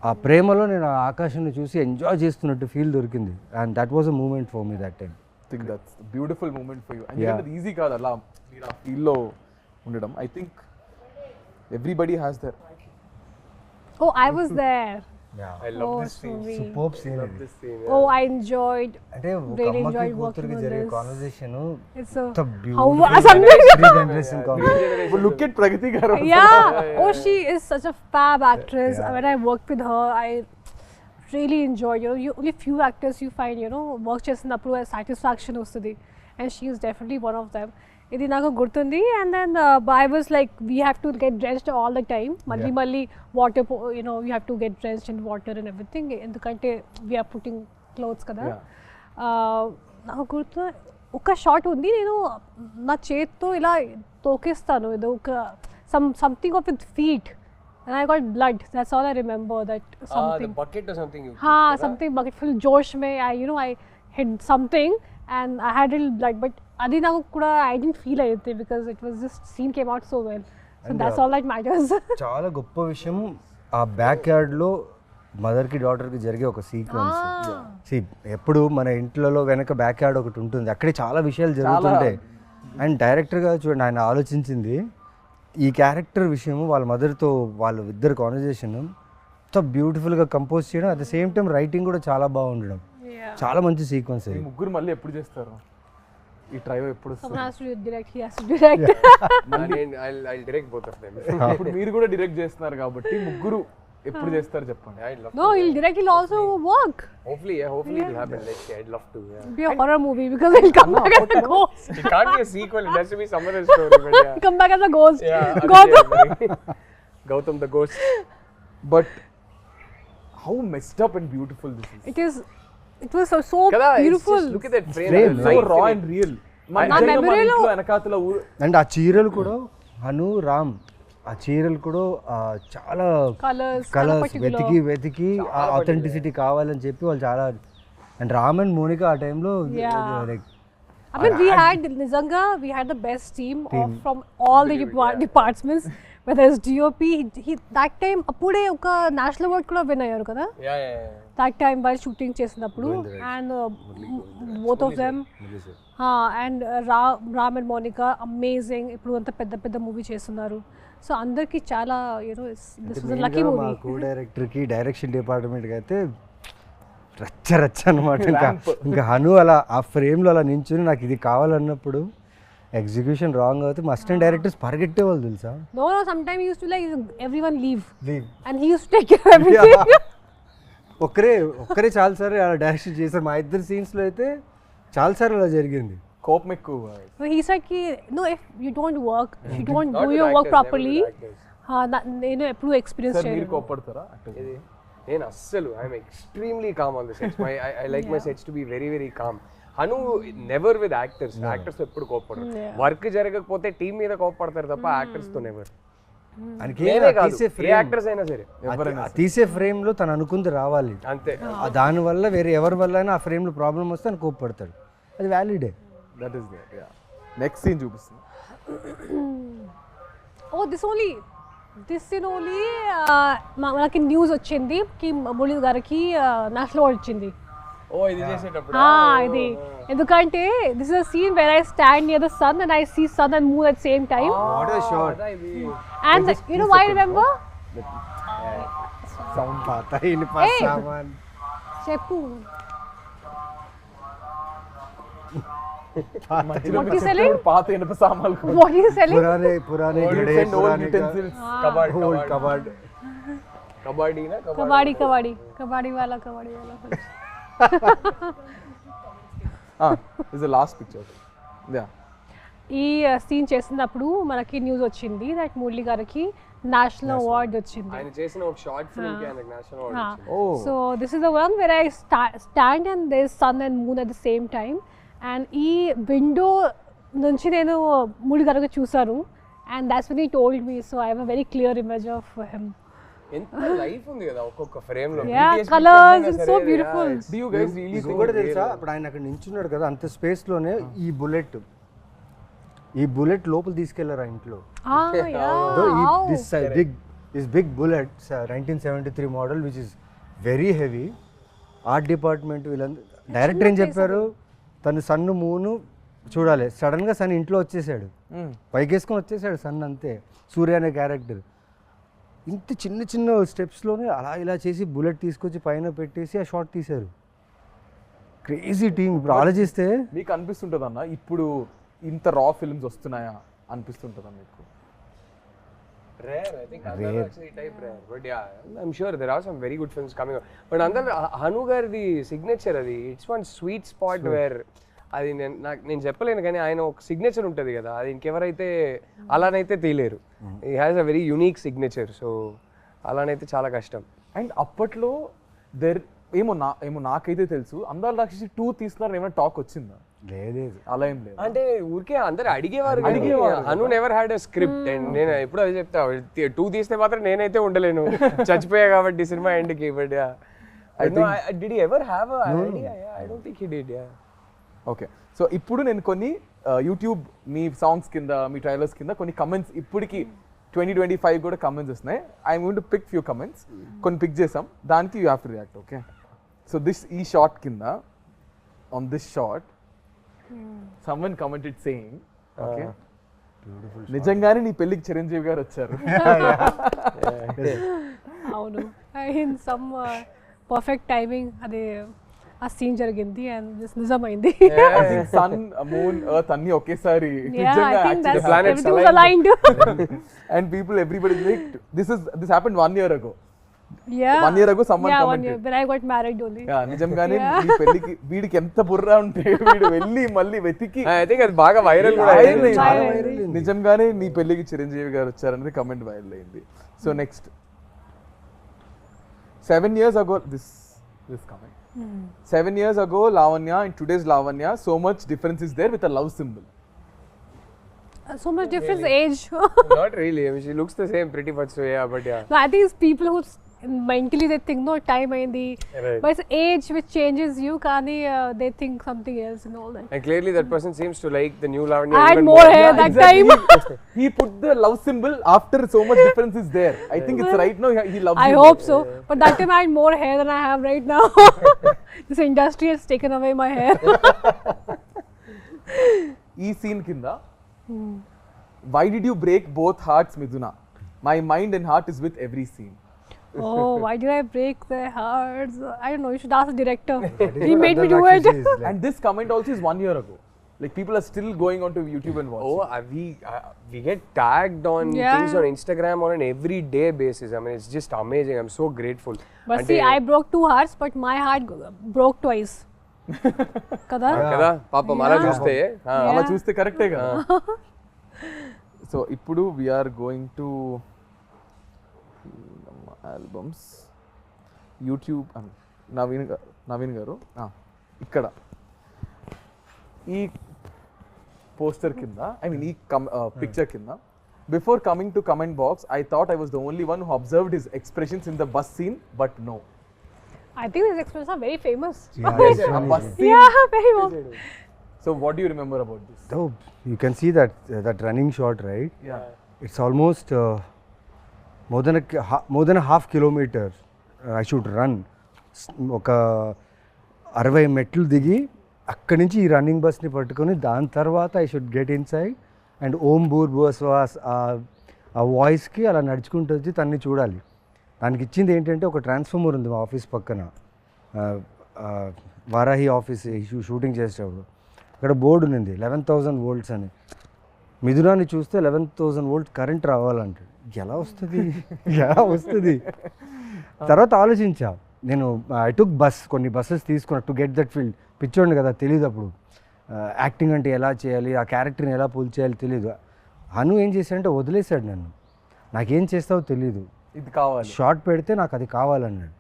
ఆ ప్రేమలో నేను ఆ ఆకాశాన్ని చూసి ఎంజాయ్ చేస్తున్నట్టు ఫీల్ దొరికింది. And that was a moment for me that time. Think that's beautiful moment for you. ఎందుకంటే అది ఈజీ కాదు అలా మీరు ఆ ఫీల్లో ఉండడం. I think everybody has there. Oh, I was there. I love Oh, this scene. sweet. Super scene. This scene. Oh, I enjoyed. అంటే ఒక Really అమ్మకి enjoyed కూతురికి working on జరిగే this. Conversation It's a beautiful something. Generation conversation. Look at Pragathi గారు. Yeah. Oh, she is such a fab actress. Yeah. When I worked with her, I really enjoyed. You only few actors you find work చేసినప్పుడు satisfaction వస్తుంది, and she is definitely one of them. ఇది నాకు గుర్తుంది. And then I was like, we have to get drenched all the time. మళ్ళీ water, you have to get drenched in water and everything. ఎందుకంటే we are putting clothes కదా. నాకు గుర్తు ఒక shot ఉంది, నేను నా చేత్తో ఇలా తోకేస్తాను, ఏదో ఒక something of with feet, and I got blood. That's all I remember. That something. The bucket or something. Something bucket full josh mein. I hit something and I had a little blood, but adi naku kuda I didn't feel anything because it was just scene came out so well. So And that's all that matters. చాలా గొప్ప విషయం ఆ back యార్డ్లో మదర్కి డాటర్కి జరిగే ఒక sequence. ఎప్పుడు మన ఇంట్లలో వెనక బ్యాక్ యార్డ్ ఒకటి ఉంటుంది, అక్కడే చాలా విషయాలు జరుగుతుంటాయి. అండ్ డైరెక్టర్గా చూడండి, ఆయన ఆలోచించింది ఈ క్యారెక్టర్ విషయం, వాళ్ళ మదర్తో వాళ్ళ ఇద్దరు కాన్వర్జేషన్ ఎంత బ్యూటిఫుల్గా కంపోజ్ చేయడం, at the same time writing కూడా చాలా బాగుండడం. చాలా మంచి సీక్వెన్స్ అది. ముగ్గురు మళ్ళీ ఎప్పుడు చేస్తారు ఈ ట్రైవ్? ఎప్పుడు Someone has to direct. He has to direct. I'll direct both of them. ఇప్పుడు మీరు కూడా డైరెక్ట్ చేస్తున్నారు కాబట్టి ముగ్గురు ఎప్పుడు చేస్తారు చెప్పండి. I'd love No, he'll direct. He'll also work. Hopefully it'll happen. Let's see. I'd love to. Yeah. It'll be a horror movie because he'll come back as a ghost. It can't be a sequel. It has to be some other story. But yeah. Come back as a ghost. Yeah. Gautam. Gautam the ghost. But how messed up and beautiful this is. It was so Kada, beautiful. just look at that frame. Frame, So raw and real. మన memory-లో వెనకాతల and ఆ చీరలు కూడా హను రామ్, ఆ చీరలు కూడా చాలా colours వెతికి ఆ ఆథెంటిసిటీ కావాలని చెప్పి వాళ్ళు చాలా. అండ్ రామ్ అండ్ మోనిక ఆ టైంలో I mean, we had the best team from all the departments. Whether it's DOP, he that time appude oka national award kuda win ayyaru kada. Yeah. That time while shooting chesinappudu, and both of them and Ram and Monica amazing. Ippudu anta pedda movie chestunaru. So andarki chala this was a lucky movie. మా co director కి direction department కి అయితే రచ్చ అనమాట. ఇంకా హను అలా ఆ ఫ్రేమ్లో అలా నించుని నాకు ఇది కావాలన్నప్పుడు ఎగ్జిక్యూషన్ రాంగ్ అవుతే మా అసిస్టెంట్ డైరెక్టర్స్ పరిగెట్టేవాళ్ళు తెలుసా. No, sometimes he used to like everyone leave. And he used to take care of everything. ఒక్కరే చాలాసార్లు అలా డైరెక్షన్ చేశారు. మా ఇద్దరు సీన్స్లో అయితే చాలాసార్లు అలా జరిగింది. కోపం ఎక్కువ. He said no, if you don't work, if you don't Not do with your work actors, properly, never with actors. నేను ఎప్పుడు ఎక్స్పీరియన్స్ సార్ మీరు చేయలేదు. కోపడతారా? నేను అస్సలు I'm extremely calm on the sets. I like my sets to be very very calm. Hanu never with actors. Actors ఎప్పుడు కోపడరు. Work జరగకపోతే టీం మీద కోపడతారు తప్ప యాక్టర్స్ తో నెవర్. యాక్టర్స్ అయినా సరే తీసే ఫ్రేమ్ లో తను అనుకుంది రావాలి అంతే. దానివల్ల వేరే ఎవరి వల్ల అయినా ఆ ఫ్రేమ్ లో ప్రాబ్లం వస్తే అని కోపడతాడు. అది వ్యాలిడే. That is there. Yeah. Next scene చూపిస్తుంది. This scene only మనకి న్యూస్ వచ్చింది కి మురళి గారికి నేషనల్ అవార్డ్ వచ్చింది. ఇది చేసేటప్పుడు ఇది ఎందుకంటే this is a scene where I stand near the sun and I see sun and moon at the same time. What a shot. And you know why I remember? Sound pata in pasaman. చెప్పు. What is selling? పాత ఇనుప సామాన్లు. What is selling? పురానే కబడ్డీ వాలా. This is the last picture. Yeah. ఈ scene చేసినప్పుడు మనకి న్యూస్ వచ్చింది దట్ మురళి గారికి నేషనల్ అవార్డ్ వచ్చింది. ఆయన చేసిన ఒక షార్ట్ ఫిల్మ్ కి ఆయనకి నేషనల్ అవార్డ్ వచ్చింది. So this is the one where I stand and there is sun and moon at the same time. And ఈ విండో నుంచి నేను మురళి గారికి చూసాను. And that's when he told me. So I have a very clear image of him. ఎంత life ఉంది కదా ఒక్కొక్క frame లో. Yeah, colours, it's so beautiful. Do you guys really think కూడా తెలుసా ఇప్పుడు ఆయన అక్కడ నించున్నాడు కదా అంత స్పేస్ లోనే ఈ బుల్లెట్ లోపల తీసుకెళ్లారు ఆ ఇంట్లో. This big bullet, 1973 model, which is very heavy. Art department వీళ్ళందరూ డైరెక్టర్ ఏం చెప్పారు, తను సన్ను మూను చూడాలి, సడన్గా సన్ ఇంట్లో వచ్చేసాడు, పైకేసుకొని వచ్చేసాడు సన్, అంతే. సూర్య అనే క్యారెక్టర్ ఇంత చిన్న చిన్న స్టెప్స్లోనే అలా ఇలా చేసి బుల్లెట్ తీసుకొచ్చి పైన పెట్టేసి ఆ షాట్ తీశారు. Crazy team. ఇప్పుడు ఆలోచిస్తే మీకు అనిపిస్తుంటుంది అన్న ఇప్పుడు ఇంత రా ఫిల్మ్స్ వస్తున్నాయా అనిపిస్తుంటుందా మీకు? Rare, I think Andala Rakshasi type rare, but yeah, I'm sure there are some very good films coming up. But Andala Hanu gardi signature adi, it's one sweet spot where అది నేను చెప్పలేను కానీ ఆయన ఒక signature ఉంటుంది కదా, అది ఇంకెవరైతే అలానైతే తీయలేరు. He has a very unique signature, so అలానైతే చాలా కష్టం. అండ్ అప్పట్లో ఏమో నాకైతే తెలుసు అందాల రాక్షసి 2 తీస్తున్నారని ఏమైనా టాక్ వచ్చిందా? లేదు, అలా ఏం లేదు. అంటే ఊరికే అందరు అడిగేవారు. Anu never had a script. And నేను ఎప్పుడు అది చెప్తా, 2 తీస్తే మాత్రం నేనైతే ఉండలేను, చచ్చిపోయా కాబట్టి సినిమా ఎండ్కి. But did he ever have a idea? Yeah, I don't think he did. Yeah. Okay, so ఇప్పుడు నేను కొన్ని యూట్యూబ్ మీ సాంగ్స్ కింద మీ ట్రైలర్స్ కింద కొన్ని కమెంట్స్ ఇప్పటికి 2025 కూడా కమెంట్స్ వస్తున్నాయి. I'm going to pick few comments. కొన్ని పిక్ చేసాం, దానికి you have to react. Okay, so ఈ షార్ట్ కింద on this short someone commented saying, okay, నిజంగానే నీ పెళ్ళికి చిరంజీవి గారు వచ్చారు. అవును, ఇన్ సమ్ పర్ఫెక్ట్ టైమింగ్ అదే ఆ సీన్ జరిగింది అండ్ దిస్ నిజమైంది. సన్ మూన్ ఎర్త్ అన్ని ఒకేసారి and people everybody like this happened 1 year ago. Yeah, 1 year ago someone commented. 1 year when I got married only. నిజంగానే నీ పెళ్ళికి వీడికి ఎంత బుర్ర ఉంటే వీడు వెళ్ళి మళ్ళీ వెతికి I think అది బాగా వైరల్ కూడా అయింది. నిజంగానే నీ పెళ్ళికి చిరంజీవి గారు వచ్చారనేది కమెంట్ వైరల్ అయింది. So next 7 years ago this comment. 7 years ago Lavanya and today's Lavanya, so much difference is there with a love symbol. So much difference age. Not really. I mean, she looks the same pretty much, so yeah, but yeah. No, I think it's people who mentally they think no time ayindi, Right. but it's age which changes you, kani they think something else and all that. And clearly that person seems to like the new Lavanya I had even more hair that Exactly. time. He put the love symbol after so much difference is there. I think it's right now he loves I you. hope so, but that time I had more hair than I have right now. This industry has taken away my hair. ఈ scene కింద why did you break both hearts, Miduna? My mind and heart is with every scene. Oh, why did I break their hearts? I don't know, you should ask the director. He made me do it. And this comment also is 1 year ago. Like people are still going onto YouTube and watching. Oh, we get tagged on things on Instagram on an everyday basis. I mean, it's just amazing. I'm so grateful. But see, I broke 2 hearts, but my heart broke twice. Kada? Kada? Papa, mala chuste. అలా చూస్తే కరెక్టే కదా. So ఇప్పుడు we are going to albums YouTube Naveen garu ఇక్కడ ఈ poster కింద I mean ఈ picture కింద before coming to comment box I thought I was the only one who observed his expressions in the bus scene but no. I think these expressions are very famous. Bus scene. Yeah, very famous. So what do you remember about this? Oh, you can see that running shot, right? Yeah. It's almost more than a half kilometer I should run. ఒక 60 మెట్లు దిగి అక్కడి నుంచి ఈ running బస్ని పట్టుకొని దాని తర్వాత I should get inside and ఓం భూర్ భువస్వాస్ ఆ వాయిస్కి అలా నడుచుకుంటూ వచ్చి తన్ని చూడాలి. దానికి ఇచ్చింది ఏంటంటే ఒక ట్రాన్స్ఫార్మర్ ఉంది మా ఆఫీస్ పక్కన, వారాహి ఆఫీస్ షూటింగ్ చేసేటప్పుడు అక్కడ బోర్డు ఉంది 11,000 volts అని. మిథునాన్ని చూస్తే 11,000 volt కరెంట్ రావాలంటే ఎలా వస్తుంది తర్వాత ఆలోచించా నేను. ఐ టుక్ కొన్ని బస్సెస్ తీసుకున్నా టు గెట్ దట్ ఫీల్డ్. పిచ్చోండి కదా, తెలియదు అప్పుడు యాక్టింగ్ అంటే ఎలా చేయాలి, ఆ క్యారెక్టర్ని ఎలా పుల్ చేయాలి తెలియదు. హను ఏం చేశాడంటే వదిలేశాడు నన్ను, నాకేం చేస్తావో తెలీదు, ఇది కావాలి, షార్ట్ పెడితే నాకు అది కావాలన్నాడు.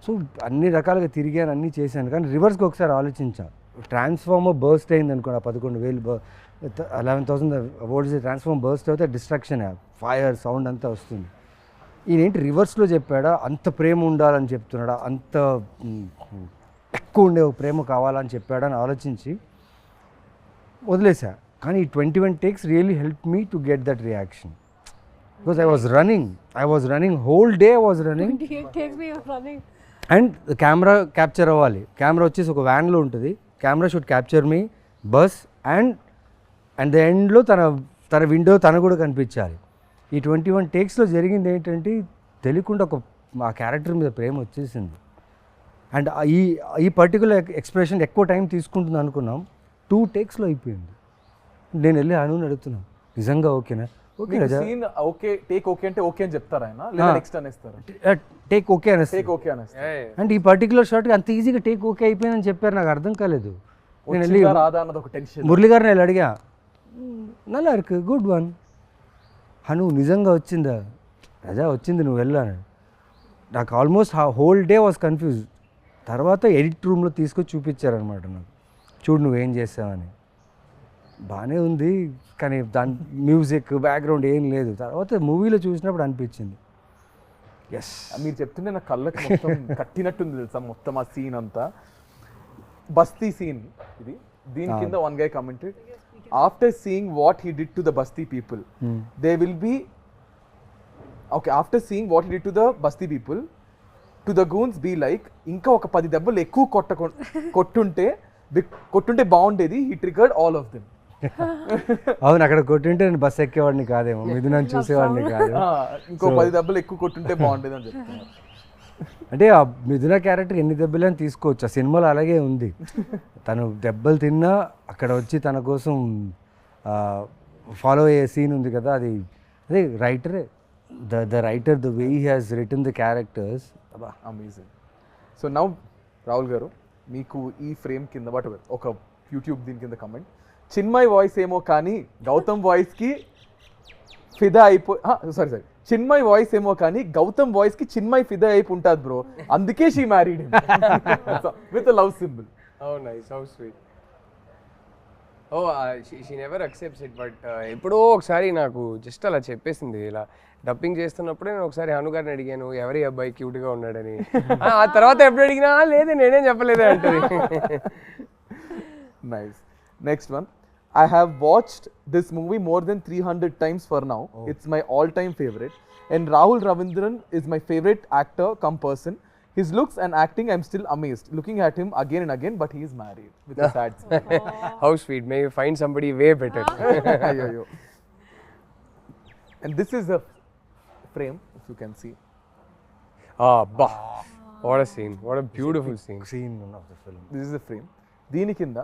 సో అన్ని రకాలుగా తిరిగాను, అన్నీ చేశాను. కానీ రివర్స్కి ఒకసారి ఆలోచించా, ట్రాన్స్ఫార్మర్ బర్స్ట్ అయింది అనుకోండి, 11,000 11,000 volts ట్రాన్స్ఫార్మర్ బర్స్ట్ అయితే డిస్ట్రక్షన్, ఫైర్ సౌండ్ అంతా వస్తుంది. ఈయనేంటి రివర్స్లో చెప్పాడా, అంత ప్రేమ ఉండాలని చెప్తున్నాడా, అంత ఎక్కువ ఉండే ప్రేమ కావాలని చెప్పాడా అని ఆలోచించి వదిలేసా. కానీ ఈ 21 takes really help me to get that reaction. Because I was running whole day I was running. 28 takes me of running. And camera capture అవ్వాలి. కెమెరా వచ్చేసి ఒక వ్యాన్లో ఉంటుంది. Camera should capture me bus and the ఎండ్లో తన window తను కూడా కనిపించాలి. ఈ 21 takesలో జరిగింది ఏంటంటే తెలియకుండా ఆ క్యారెక్టర్ మీద ప్రేమ వచ్చేసింది. అండ్ ఈ పర్టికులర్ ఎక్స్ప్రెషన్ ఎక్కువ టైం తీసుకుంటుంది అనుకున్నాం, 2 takesలో అయిపోయింది. నేను వెళ్ళి అనుని అడుగుతున్నాను, నిజంగా ఓకేనా? Okay scene okay, take okay అంటే ఓకే అని చెప్తారా ఆయన, లేదా నెక్స్ట్ అనేస్తారు? టేక్ ఓకే అనేసి. టేక్ ఓకే అనేస్తారు. అండ్ ఈ పర్టికులర్ షాట్కి అంత ఈజీగా టేక్ ఓకే అయిపోయిందని చెప్పారు, నాకు అర్థం కాలేదు. నేను వెళ్ళి రాదా అన్నది ఒక టెన్షన్. మురళి గారిని వెళ్ళి అడిగా, నల్లా ఇருக்கு గుడ్ వన్ హను, నిజంగా వచ్చిందా? రజా వచ్చింది, నువ్వు వెళ్ళాను. నాకు almost whole day was confuse. తర్వాత ఎడిట్ రూమ్లో తీసుకొచ్చి చూపించారనమాట నాకు, చూడు నువ్వేం చేసావని. బాగానే ఉంది కానీ దాని మ్యూజిక్ బ్యాక్గ్రౌండ్ ఏం లేదు. తర్వాత మూవీలో చూసినప్పుడు అనిపించింది ఎస్. మీరు చెప్తుంటే నా కళ్ళకి మొత్తం కట్టినట్టుంది తెలుసా మొత్తం ఆ సీన్ అంతా. బస్తీ సీన్ ఇది. దీని కింద one guy commented, after seeing what he did to the basti people they will be okay, after seeing what he did to the basti people to the goons be like, ఇంకా ఒక 10 దెబ్బలు ఎక్కువ కొట్టుంటే బాగుండేది. He triggered all of them. అవును, అక్కడ కొట్టుంటే నేను bus ఎక్కేవాడిని కాదేమో, ఇది నన్ను చూసేవాడిని కాదు. ఇంకో 10 దెబ్బలు ఎక్కువ కొట్టుంటే బాగుండేది అని చెప్తున్నారు. అంటే ఆ మిథున క్యారెక్టర్ ఎన్ని దెబ్బలని తీసుకోవచ్చు, ఆ సినిమాలో అలాగే ఉంది. తను దెబ్బలు తిన్నా అక్కడ వచ్చి తన కోసం ఫాలో అయ్యే సీన్ ఉంది కదా, అదే రైటరే, the writer, the way he has written the characters, amazing. So now Rahul గారు, మీకు ఈ ఫ్రేమ్ కింద వాట్ ఒక యూట్యూబ్ దీని కింద కమెంట్, చిన్మయ్ వాయిస్ ఏమో కానీ గౌతమ్ వాయిస్కి ఫిదా సారీ చిన్మయ్ వాయిస్ ఏమో కానీ గౌతమ్ వాయిస్కి చిన్మయ్ ఫిదా అయిపోయి ఉంటుంది బ్రో, అందుకే she married with love symbol. Oh nice, how sweet. Oh, she never accepts it, but ఎప్పుడో ఒకసారి నాకు జస్ట్ అలా చెప్పేసింది. ఇలా డబ్బింగ్ చేస్తున్నప్పుడే నేను ఒకసారి హను గారిని అడిగాను, ఎవరి అబ్బాయి క్యూట్గా ఉన్నాడని. ఆ తర్వాత ఎప్పుడు అడిగినా లేదే నేనేం చెప్పలేదే అంటది. Nice. Next one, I have watched this movie more than 300 times for now. It's my all-time favorite. And Rahul Ravindran is my favorite actor come person. His looks and acting, I'm still amazed. Looking at him again and again, but he is married with a sad smile. How sweet. May you find somebody way better. Ayyo. And this is a frame, if you can see. Bah. What a scene. What a beautiful scene. of the film. This is a frame. దీని కింద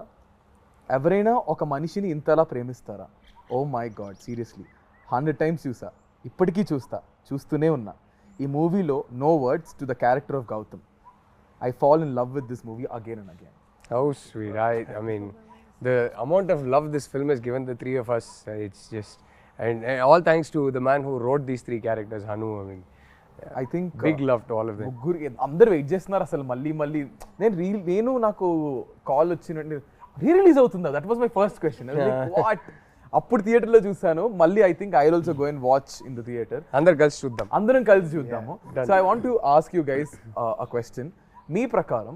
ఎవరైనా ఒక మనిషిని ఇంతలా ప్రేమిస్తారా? Oh my god, seriously 100 times చూసా, ఇప్పటికీ చూస్తూనే ఉన్నా. ఈ మూవీలో no words to the character of Gautam. I fall in love with this movie again and again. How sweet. I mean, the amount of love this film has given the three of us, it's just, and all thanks to the man who wrote these 3 characters, Hanu. I mean, I think big love to all of them. ముగ్గురు అందరు wait చేస్తున్నారు అసలు మళ్ళీ. నేను నాకు call వచ్చినట్టు rerelease అవుతుందా, that was my first question. What, అప్పుడు థియేటర్లో చూసాను, మళ్ళీ I think I also go and watch in the theatre. అందరం కలిసి చూద్దాము. So I want to ask you guys a question. మీ ప్రకారం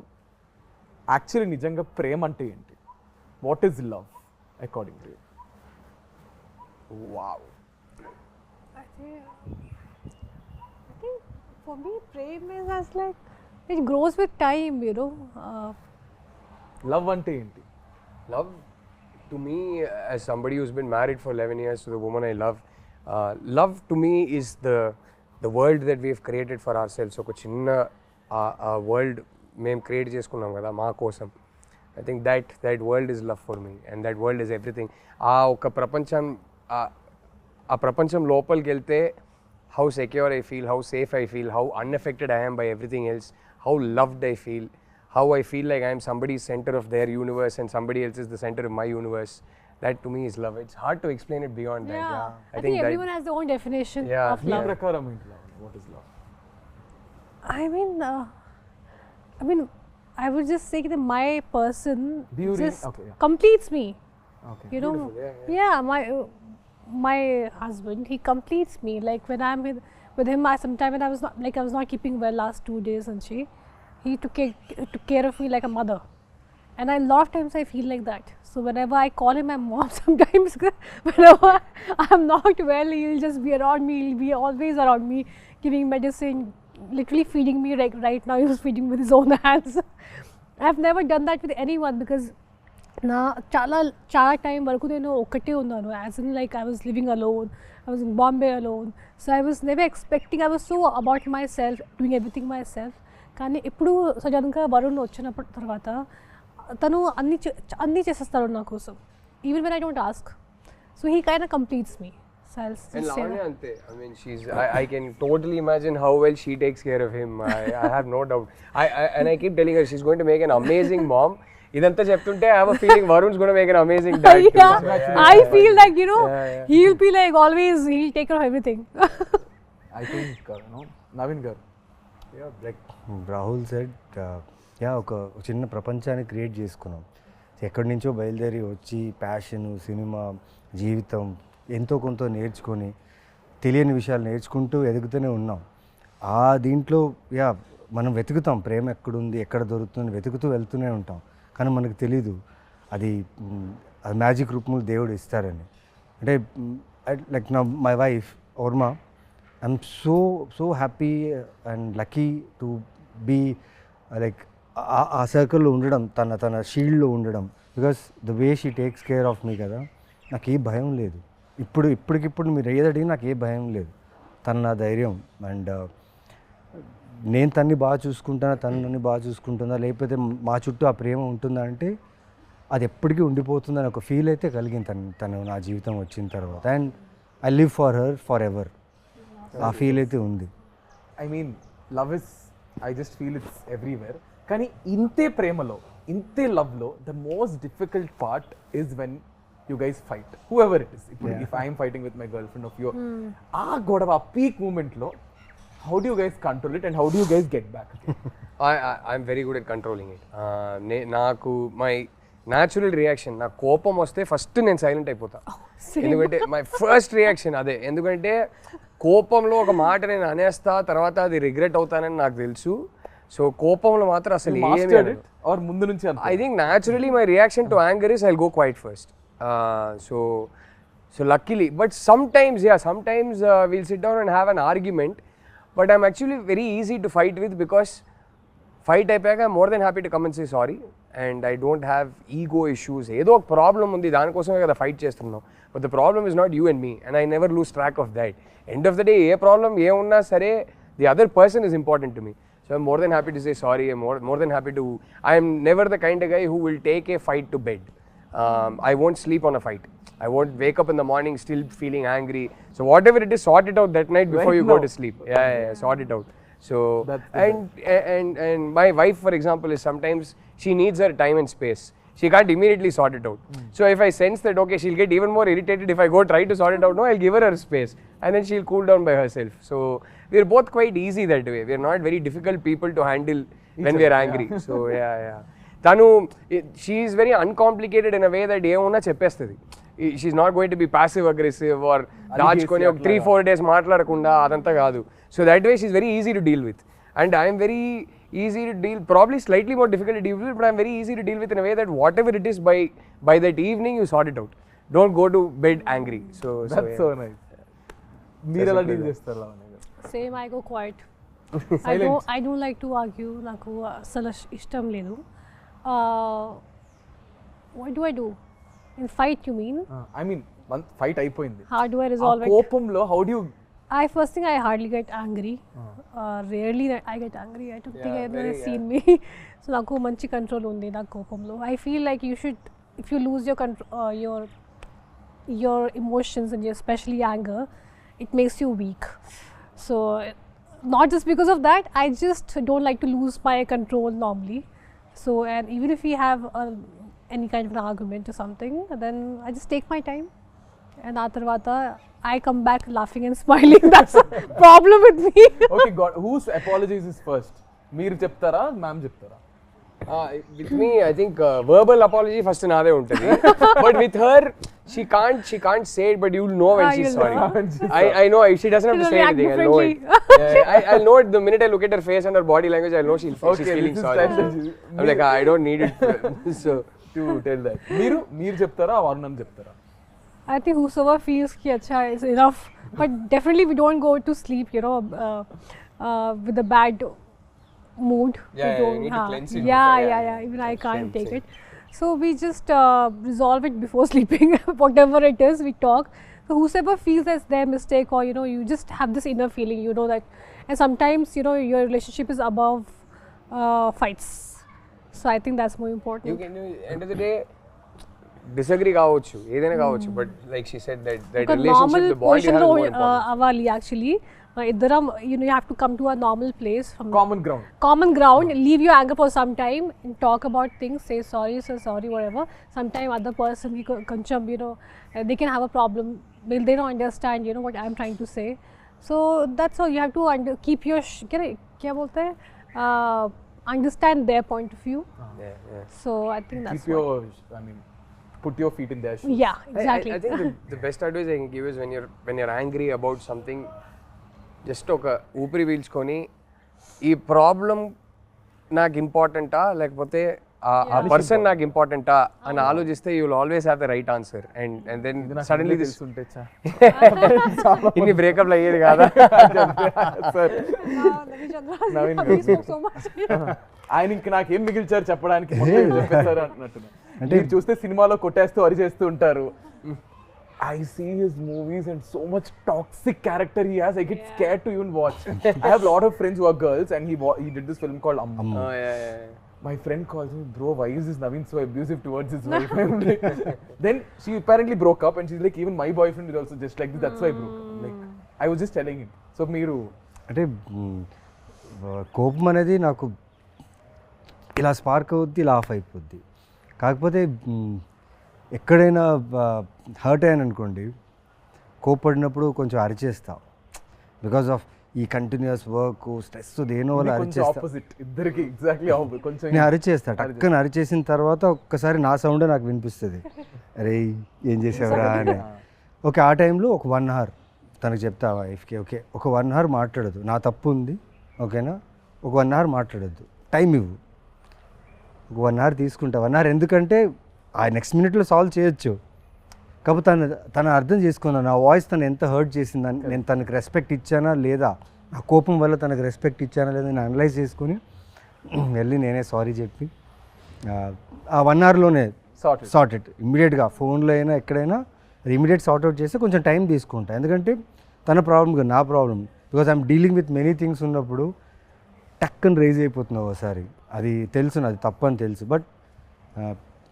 యాక్చువల్లీ నిజంగా ప్రేమ అంటే ఏంటి? What is love according to you? Wow. I think for me, prem is as like it grows with time, you know. Love అంటే ఏంటి? Love, to me, as somebody who's been married for 11 years to the woman I love, love to me is the world that we have created for ourselves. ఒక చిన్న world మేము create చేసుకున్నాం కదా మా కోసం. I think that world is love for me, and that world is everything. ఒక ప్రపంచం లోపలికి వెళ్తే how secure I feel, how safe I feel, how unaffected I am by everything else, how loved I feel, how I feel like I am somebody's center of their universe and somebody else is the center of my universe. That to me is love. It's hard to explain it beyond that. Yeah. I think everyone has their own definition of me love. ప్రకారం ఏంటి love? What is love? I mean, I would just say that my person just okay, yeah. completes me. Okay. You know, my husband, he completes me. Like when I'm with him, sometime when I was not keeping well last 2 days, and he took care of me like a mother. And a lot of times I feel like that. So whenever I call him my mom, sometimes whenever I'm not well, he'll just be around me. He'll be always around me, giving medicine, literally feeding me. Like right now, he was feeding with his own hands. I've never done that with anyone because na chala time varaku nenu okate unnanu. As in, like, I was living alone. I was in Bombay alone. So I was never expecting. I was so about myself, doing everything myself. కానీ ఇప్పుడు సడన్గా వరుణ్ వచ్చినప్పుడు తర్వాత తను అన్నీ చేసేస్తాడు నా కోసం, even when I don't ask. So he kind of completes me. And Lavanya ante, I mean, I can totally imagine how well she takes care of him. I have no doubt. And I keep telling her she's going to make an amazing mom. Idantha cheptunte I have a feeling Varun's going to make an amazing dad too. Yeah, so, I feel like, you know, he'll be like always, he'll take care of everything. I think, Naveen garu. Yeah, like Rahul said, ఒక చిన్న ప్రపంచాన్ని create చేసుకున్నాం. ఎక్కడి నుంచో బయలుదేరి వచ్చి passion, cinema, జీవితం ఎంతో కొంత నేర్చుకొని తెలియని విషయాలు నేర్చుకుంటూ ఎదుగుతూనే ఉన్నాం. ఆ దీంట్లో మనం వెతుకుతాం ప్రేమ ఎక్కడుంది, ఎక్కడ దొరుకుతుంది, వెతుకుతూ వెళ్తూనే ఉంటాం. కానీ మనకు తెలీదు అది మ్యాజిక్ రూపంలో దేవుడు ఇస్తారని. అంటే లైక్ నా my wife Varma, I'm so happy and lucky to be like ఆ సర్కిల్లో ఉండడం, తన షీల్డ్లో ఉండడం. Because the way she takes care of me కదా, నాకు ఏ భయం లేదు. ఇప్పటికిప్పుడు మీరు ఏదడిగి నాకు ఏ భయం లేదు. తను నా ధైర్యం. అండ్ నేను తన్ని బాగా చూసుకుంటానా, తను నన్ను బాగా చూసుకుంటుందా, లేకపోతే మా చుట్టూ ఆ ప్రేమ ఉంటుందా అంటే అది ఎప్పటికీ ఉండిపోతుందని ఒక ఫీల్ అయితే కలిగింది తను నా జీవితం వచ్చిన తర్వాత. And I live for her for ever. ఆ ఫీల్ అయితే ఉంది. I mean love is, I just feel it's everywhere. కానీ ఇంతే ప్రేమలో, ఇంతే లవ్లో the most difficult part is when you guys fight, whoever it is. If I am fighting with my girlfriend of you, godava peak moment lo, how do you guys control it and how do you guys get back? I'm very good at controlling it. Naaku my natural reaction, na kopam vaste first nen silent ayipota. Endukante my first reaction ade, endukante kopamlo oka maata nenu anesta tarvata adi regret avuthanani naaku telusu. So kopamlo matra asalu mastered it or mundu nunchi ante? I think naturally my reaction to anger is I'll go quiet first. So luckily, but sometimes we'll sit down and have an argument, but I'm actually very easy to fight with because fight ayapaka I'm more than happy to come and say sorry, and I don't have ego issues. Edo ok problem undi, dani kosame kada fight chestunnam, but the problem is not you and me, and I never lose track of that. End of the day A problem ఏ ఉన్నా సరే the other person is important to me, so I'm more than happy to say sorry. I'm more than happy to, I am never the kind of guy who will take a fight to bed. I won't sleep on a fight. I won't wake up in the morning still feeling angry. So whatever it is, sort it out that night before you go to sleep. Yeah, sort it out. So and my wife, for example, is sometimes she needs her time and space. She can't immediately sort it out. So if I sense that okay, she'll get even more irritated if I go try to sort it out, no, I'll give her space, and then she'll cool down by herself. So we're both quite easy that way. We're not very difficult people to handle when we're angry. So yeah. Tanu, she is very uncomplicated in a way that ఏమన్నా చెప్పేస్తుంది. She's not going to be passive aggressive or దాచుకొని ఒక 3-4 days మాట్లాడకుండా అదంతా కాదు. So that way she's very easy to deal with, and I am very easy to deal, probably slightly more difficult to deal with, but I'm very easy to deal with in a way that whatever it is, by that evening you sort it out. Don't go to bed angry. That's so nice. మీరు ఎలా deal చేస్తారు లావణ్య గారు? Same, I go quiet. I don't like to argue. నాకు అసలు ఇష్టం లేదు. What do I do? In fight, you mean? I mean, fight అయిపోయింది. How do I resolve it? కోపంలో how do you? First thing, I hardly get angry. Rarely I get angry. I don't think I've ever seen me. So నాకు మంచి control ఉంది నా కోపంలో. I feel like you should, if you lose your control, your emotions and especially anger, it makes you weak. So not just because of that, I just don't like to lose my control normally. So, and even if we have any kind of an argument or something, then I just take my time, and atarvata I come back laughing and smiling. That's a problem with me. Okay, God, whose apologies is first? మీరు చెప్తారా, ma'am చెప్తారా? With me, I think verbal apology first naade untadi. But with her, she can't say it, but you'll know when she's you'll sorry. know. I know she doesn't have to She'll say react anything. I'll know it. differently. I'll know it the minute I look at her face and her body language. I'll know she's feeling this is sorry. strategy. I'm like, I don't need it. So to tell that. మీరు చెప్తారా వరుణ్ చెప్తారా? I think whosoever feels ki acha is enough, but definitely we don't go to sleep, with a bad mood. Yeah, We you don't, need to cleanse it Yeah, before, yeah, yeah. yeah. Even I can't take same. it. So we just resolve it before sleeping. Whatever it is, we talk. So whosoever feels that's their mistake, or you just have this inner feeling, that, and sometimes your relationship is above fights. So I think that's more important. you can end of the day disagree కావచ్చు ఏదైనా కావచ్చు, but like she said that relationship, the bond you have is more important. అవ్వాలి actually. ఇద్దరం you have to come to a normal place from common ground. leave your anger for some time and talk about things, say sorry whatever. Sometime other person koncham they can have a problem, they don't understand what I'm trying to say. So that's all you have to keep your kya bolte understand their point of view. Yeah. So I think that's Keep your, put your feet in their shoes. yeah, exactly. I think the best advice I can give is when you're angry about something, just ఒక ఊపిరి పీల్చుకొని ఈ problem నాకు ఇంపార్టెంటా లేకపోతే ఆ person నాకు ఇంపార్టెంటా అని ఆలోచిస్తే you will always have the right answer. And then suddenly this ఇన్ని బ్రేకప్లు అయ్యేది కాదా sir Naveen, we spoke so much. ఆయన ఇంక నాకేం మిగిల్చారు చెప్పడానికి మొత్తం చెప్పేశారు అంటున్నారు. అంటే మీరు చూస్తే సినిమాలో కొట్టేస్తూ అరిచేస్తూ ఉంటారు. I see his movies and so much toxic character he has. I get scared to even watch. I have a lot of friends who are girls, and he did this film called Amma. Oh yeah. My friend calls me, bro, why is this Naveen so abusive towards his wife? I'm like, then she apparently broke up, and she's like, even my boyfriend is also just like this. That's why I broke up. Like, I was just telling him. So మీరు అంటే కోపం అనేది నాకు ఇలా spark అవుద్ది, ఇలా of అయిపోద్ది. కాకపోతే ఎక్కడైనా హర్ట్ అయ్యాను అనుకోండి, కోప్పడినప్పుడు కొంచెం అరిచేస్తా. బికాస్ ఆఫ్ ఈ కంటిన్యూస్ వర్క్ స్ట్రెస్ దేనో వల్ల అరిచేస్తా. నేను అరిచేస్తా, టక్కన అరిచేసిన తర్వాత ఒక్కసారి నా సౌండ్ నాకు వినిపిస్తుంది, అరే ఏం చేసావురా అని. ఓకే, ఆ టైంలో ఒక 1 hour తనకు చెప్తా వైఫ్కి, ఓకే ఒక 1 hour మాట్లాడదు, నా తప్పు ఉంది ఓకేనా, ఒక 1 hour మాట్లాడద్దు, టైం ఇవ్వు, ఒక 1 hour తీసుకుంటా. 1 hour ఎందుకంటే ఆ నెక్స్ట్ మినిట్లో సాల్వ్ చేయొచ్చు. కాకపోతే తను అర్థం చేసుకున్నాను నా వాయిస్ తను ఎంత హర్ట్ చేసిందని, నేను తనకు రెస్పెక్ట్ ఇచ్చానా లేదా, నా కోపం వల్ల తనకు రెస్పెక్ట్ ఇచ్చానా లేదా నేను అనలైజ్ చేసుకొని వెళ్ళి నేనే సారీ చెప్పి ఆ 1 hourలోనే సార్ట్ ఇట్ ఇమ్మీడియట్గా, ఫోన్లో అయినా ఎక్కడైనా అది ఇమీడియట్ సార్ట్ అవుట్ చేస్తే కొంచెం టైం తీసుకుంటా. ఎందుకంటే తన ప్రాబ్లం కాదు నా problem, because I'm dealing with many things ఉన్నప్పుడు టక్కని రేజ్ అయిపోతున్నావు ఒకసారి. అది తెలుసు, అది తప్పని తెలుసు. బట్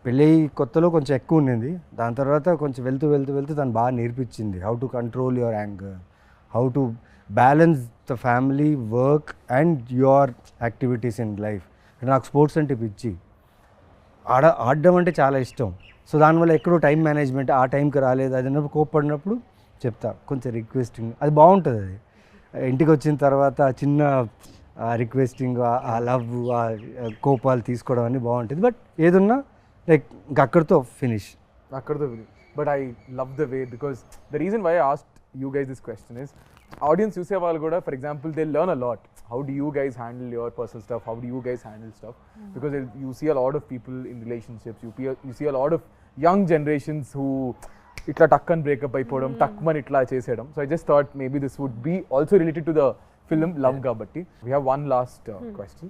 పెళ్ళి కొత్తలో కొంచెం ఎక్కువ ఉండింది, దాని తర్వాత కొంచెం వెళ్తూ తను బాగా నేర్పించింది how to control your anger, how to balance the family, work and your activities in life. నాకు స్పోర్ట్స్ అంటే పిచ్చి, ఆడడం అంటే చాలా ఇష్టం. సో దానివల్ల ఎక్కడో టైం మేనేజ్మెంట్ ఆ టైంకి రాలేదు, అది అన్నప్పుడు కోప్పడినప్పుడు చెప్తా కొంచెం రిక్వెస్టింగ్, అది బాగుంటుంది. అది ఇంటికి వచ్చిన తర్వాత చిన్న రిక్వెస్టింగ్, ఆ లవ్, ఆ కోపాలు తీసుకోవడం అన్నీ బాగుంటుంది. బట్ ఏదున్నా లైక్ అక్కడితో finish. But I love the way, because the reason why I asked you guys this question is, audience చూసే వాళ్ళు కూడా for example they learn a lot. How do you guys handle your personal stuff? How do you guys handle stuff? Because you see a lot of people in relationships. You see a lot of young generations who itla takkan break up అయిపోవడం, takman itla చేసేయడం. So I just thought maybe this would be also related to the film Love Gabatti. We have one last question.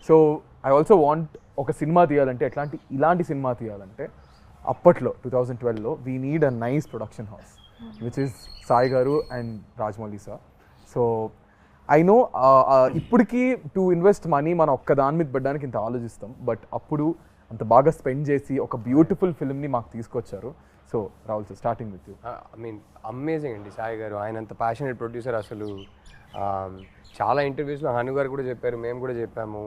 So I also want ఒక cinema తీయాలంటే ఇలాంటి cinema తీయాలంటే అప్పట్లో 2012లో we need a nice production house, which is Sai గారు and Rajamouli sir. So I know ఇప్పటికీ to invest money మనం ఒక్క దాని మీద పెట్టడానికి ఇంత ఆలోచిస్తాం, బట్ అప్పుడు అంత బాగా స్పెండ్ చేసి ఒక బ్యూటిఫుల్ ఫిల్మ్ని మాకు తీసుకొచ్చారు. So Rahul sir, starting with you. I mean amazing అండి సాయి గారు, ఆయన అంత ప్యాషనేట్ ప్రొడ్యూసర్. అసలు చాలా ఇంటర్వ్యూస్లో హను గారు కూడా చెప్పారు, మేము కూడా చెప్పాము.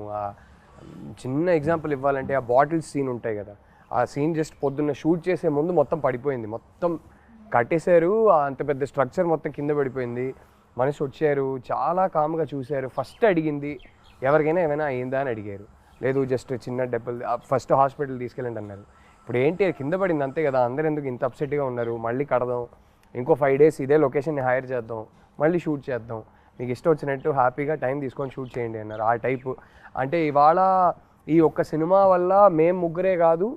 చిన్న ఎగ్జాంపుల్ ఇవ్వాలంటే ఆ బాటిల్స్ సీన్ ఉంటాయి కదా, ఆ సీన్ జస్ట్ పొద్దున్న షూట్ చేసే ముందు మొత్తం పడిపోయింది, మొత్తం కట్టేశారు, అంత పెద్ద స్ట్రక్చర్ మొత్తం కింద పడిపోయింది. మనిషి వచ్చారు, చాలా కామ్గా చూశారు, ఫస్ట్ అడిగింది ఎవరికైనా ఏమైనా అయిందా అని అడిగారు. లేదు జస్ట్ చిన్న డెబ్బలు, ఫస్ట్ హాస్పిటల్ తీసుకెళ్ళండి అన్నారు. ఇప్పుడు ఏంటి కింద పడింది అంతే కదా, అందరు ఎందుకు ఇంత అప్సెట్గా ఉన్నారు, మళ్ళీ కడదాం, ఇంకో 5 days ఇదే లొకేషన్ని హైర్ చేద్దాం, మళ్ళీ షూట్ చేద్దాం, మీకు ఇష్టం వచ్చినట్టు హ్యాపీగా టైం తీసుకొని షూట్ చేయండి అన్నారు. ఆ టైపు అంటే ఇవాళ ఈ ఒక్క సినిమా వల్ల మేము ముగ్గురే కాదు,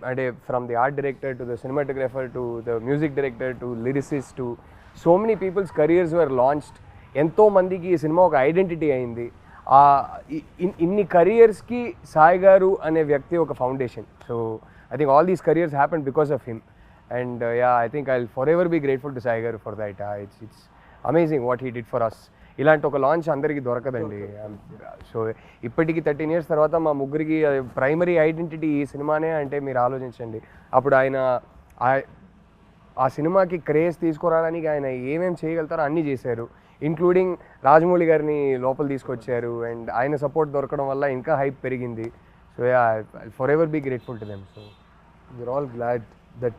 అంటే from the art director to the cinematographer to the music director to lyricist to so many people's careers were launched. ఎంతోమందికి ఈ సినిమా ఒక ఐడెంటిటీ అయింది. ఇన్ని కెరియర్స్కి సాయి గారు అనే వ్యక్తి ఒక foundation. So I think all these careers happen because of him. And I think I will forever be grateful to Sai గారు for that. It's amazing what he did for us. ఇలాంటి ఒక launch అందరికీ దొరకదండి. So ఇప్పటికి 13 years తర్వాత మా ముగ్గురికి primary identity ఈ సినిమానే అంటే మీరు ఆలోచించండి. అప్పుడు ఆయన ఆ సినిమాకి క్రేజ్ తీసుకురావడానికి ఆయన ఏమేమి చేయగలుగుతారో అన్నీ చేశారు. ఇంక్లూడింగ్ రాజమౌళి గారిని లోపల తీసుకొచ్చారు. అండ్ ఆయన సపోర్ట్ దొరకడం వల్ల ఇంకా హైప్ పెరిగింది. So forever be grateful to them. So we're all glad that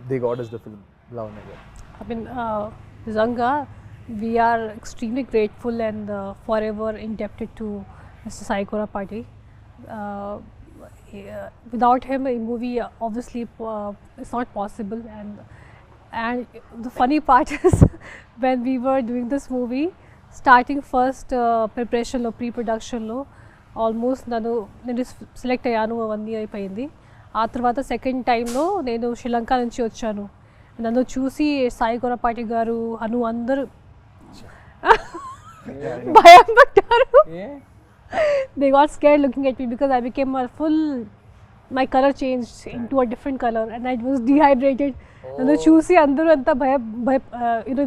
they got us the film. Lavanya garu. I mean, Zanga, we are extremely grateful and forever indebted to Mr. Sai Korapati. Without him, a movie obviously is not possible. And the funny part is when we were doing this movie, starting first preparation lo, pre-production lo, almost నేను select అయ్యాను, అవన్నీ అయిపోయింది. ఆ తర్వాత second టైంలో నేను శ్రీలంక నుంచి వచ్చాను. నన్ను చూసి సాయి కొరపాటి గారు అను అందరూ భయం పడ్డారు. They got scared looking at me because I became a full, my color changed into a different color and I was dehydrated. నన్ను చూసి అందరూ అంతా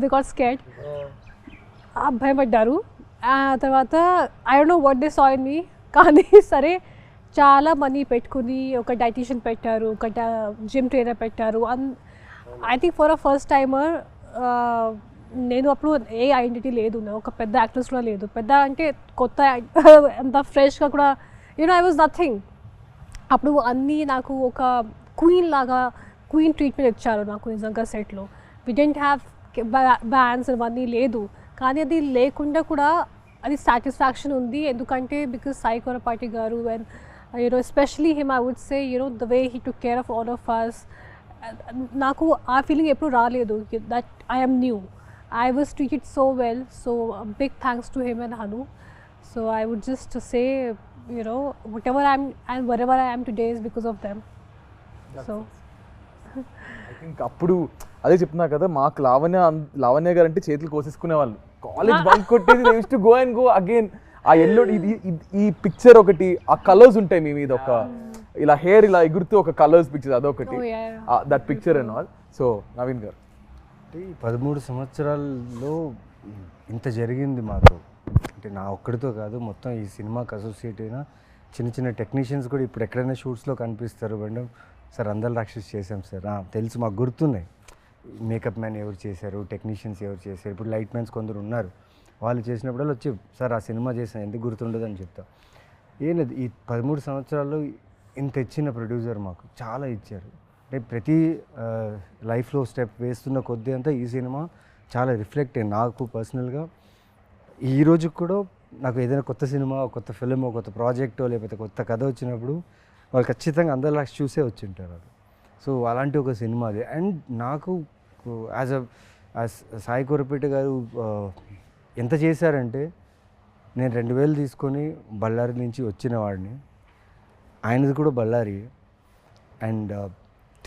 they got scared. భయపడ్డారు. ఆ తర్వాత I don't know what they saw in me. కానీ సరే చాలా మనీ పెట్టుకుని ఒక డైటీషియన్ పెట్టారు, ఒక జిమ్ ట్రైనర్ పెట్టారు. I think for a first timer నేను అప్పుడు ఏ ఐడెంటిటీ లేదు, ఒక పెద్ద యాక్ట్రెస్ కూడా లేదు. పెద్ద అంటే కొత్త అంత ఫ్రెష్గా కూడా ఐ వాజ్ నథింగ్. అప్పుడు అన్నీ నాకు ఒక క్వీన్ లాగా క్వీన్ ట్రీట్మెంట్ ఇచ్చారు నాకు నిజంగా సెట్లో. వి డెంట్ హ్యావ్ బ్యాండ్స్ అవన్నీ లేదు, కానీ అది లేకుండా కూడా అది సాటిస్ఫాక్షన్ ఉంది. ఎందుకంటే because Sai Korapati garu and especially him I would say the way he took care of all of us. నాకు ఆ ఫీలింగ్ ఎప్పుడు రాలేదు that I am new. I was treated so well, so a big thanks to him and Hanu. So I would just say, whatever I am and wherever I am today is because of them. So I think appudu అదే చెప్తున్నా కదా, మాకు లావణ్య గారు అంటే చేతులు కోసేసుకునే వాళ్ళు. College bunk కొట్టేది, they used to go and go again. ఆ ఎల్లో ఈ పిక్చర్ ఒకటి, ఆ కలర్స్ ఉంటాయి మీ మీద, ఒక ఇలా హెయిర్ ఇలా ఎగురుతూ ఒక కలర్స్ పిక్చర్ అదొకటి, that picture and all. So Naveen గారు, అంటే ఈ 13 సంవత్సరాల్లో ఇంత జరిగింది మాతో. అంటే నా ఒక్కడితో కాదు, మొత్తం ఈ సినిమాకి అసోసియేట్ అయిన చిన్న చిన్న టెక్నీషియన్స్ కూడా ఇప్పుడు ఎక్కడైనా షూట్స్లో కనిపిస్తారు. మేడం సార్ అందల రాక్షసి చేసాం సార్, తెలుసు మాకు గుర్తున్నాయి. మేకప్ మ్యాన్ ఎవరు చేశారు, టెక్నీషియన్స్ ఎవరు చేశారు, ఇప్పుడు లైట్ మ్యాన్స్ కొందరు ఉన్నారు, వాళ్ళు చేసినప్పుడల్లా వచ్చి సార్ ఆ సినిమా చేసాను ఎందుకు గుర్తుండదు అని చెప్తా. ఏం లేదు, ఈ 13 సంవత్సరాల్లో ఇంత ఇచ్చిన ప్రొడ్యూసర్ మాకు చాలా ఇచ్చారు. అంటే ప్రతి లైఫ్లో స్టెప్ వేస్తున్న కొద్దీ అంతా ఈ సినిమా చాలా రిఫ్లెక్ట్ అయ్యింది నాకు పర్సనల్గా. ఈ రోజుకి కూడా నాకు ఏదైనా కొత్త సినిమా, కొత్త ఫిలిం, కొత్త ప్రాజెక్టో లేకపోతే కొత్త కథ వచ్చినప్పుడు వాళ్ళు ఖచ్చితంగా అందరిలా చూసే వచ్చి ఉంటారు అది. సో అలాంటి ఒక సినిమా అది. అండ్ నాకు యాజ్ సాయి కొరపేట గారు ఎంత చేశారంటే, నేను 2000 తీసుకొని బళ్ళారి నుంచి వచ్చిన వాడిని, ఆయనది కూడా బళ్ళారి. అండ్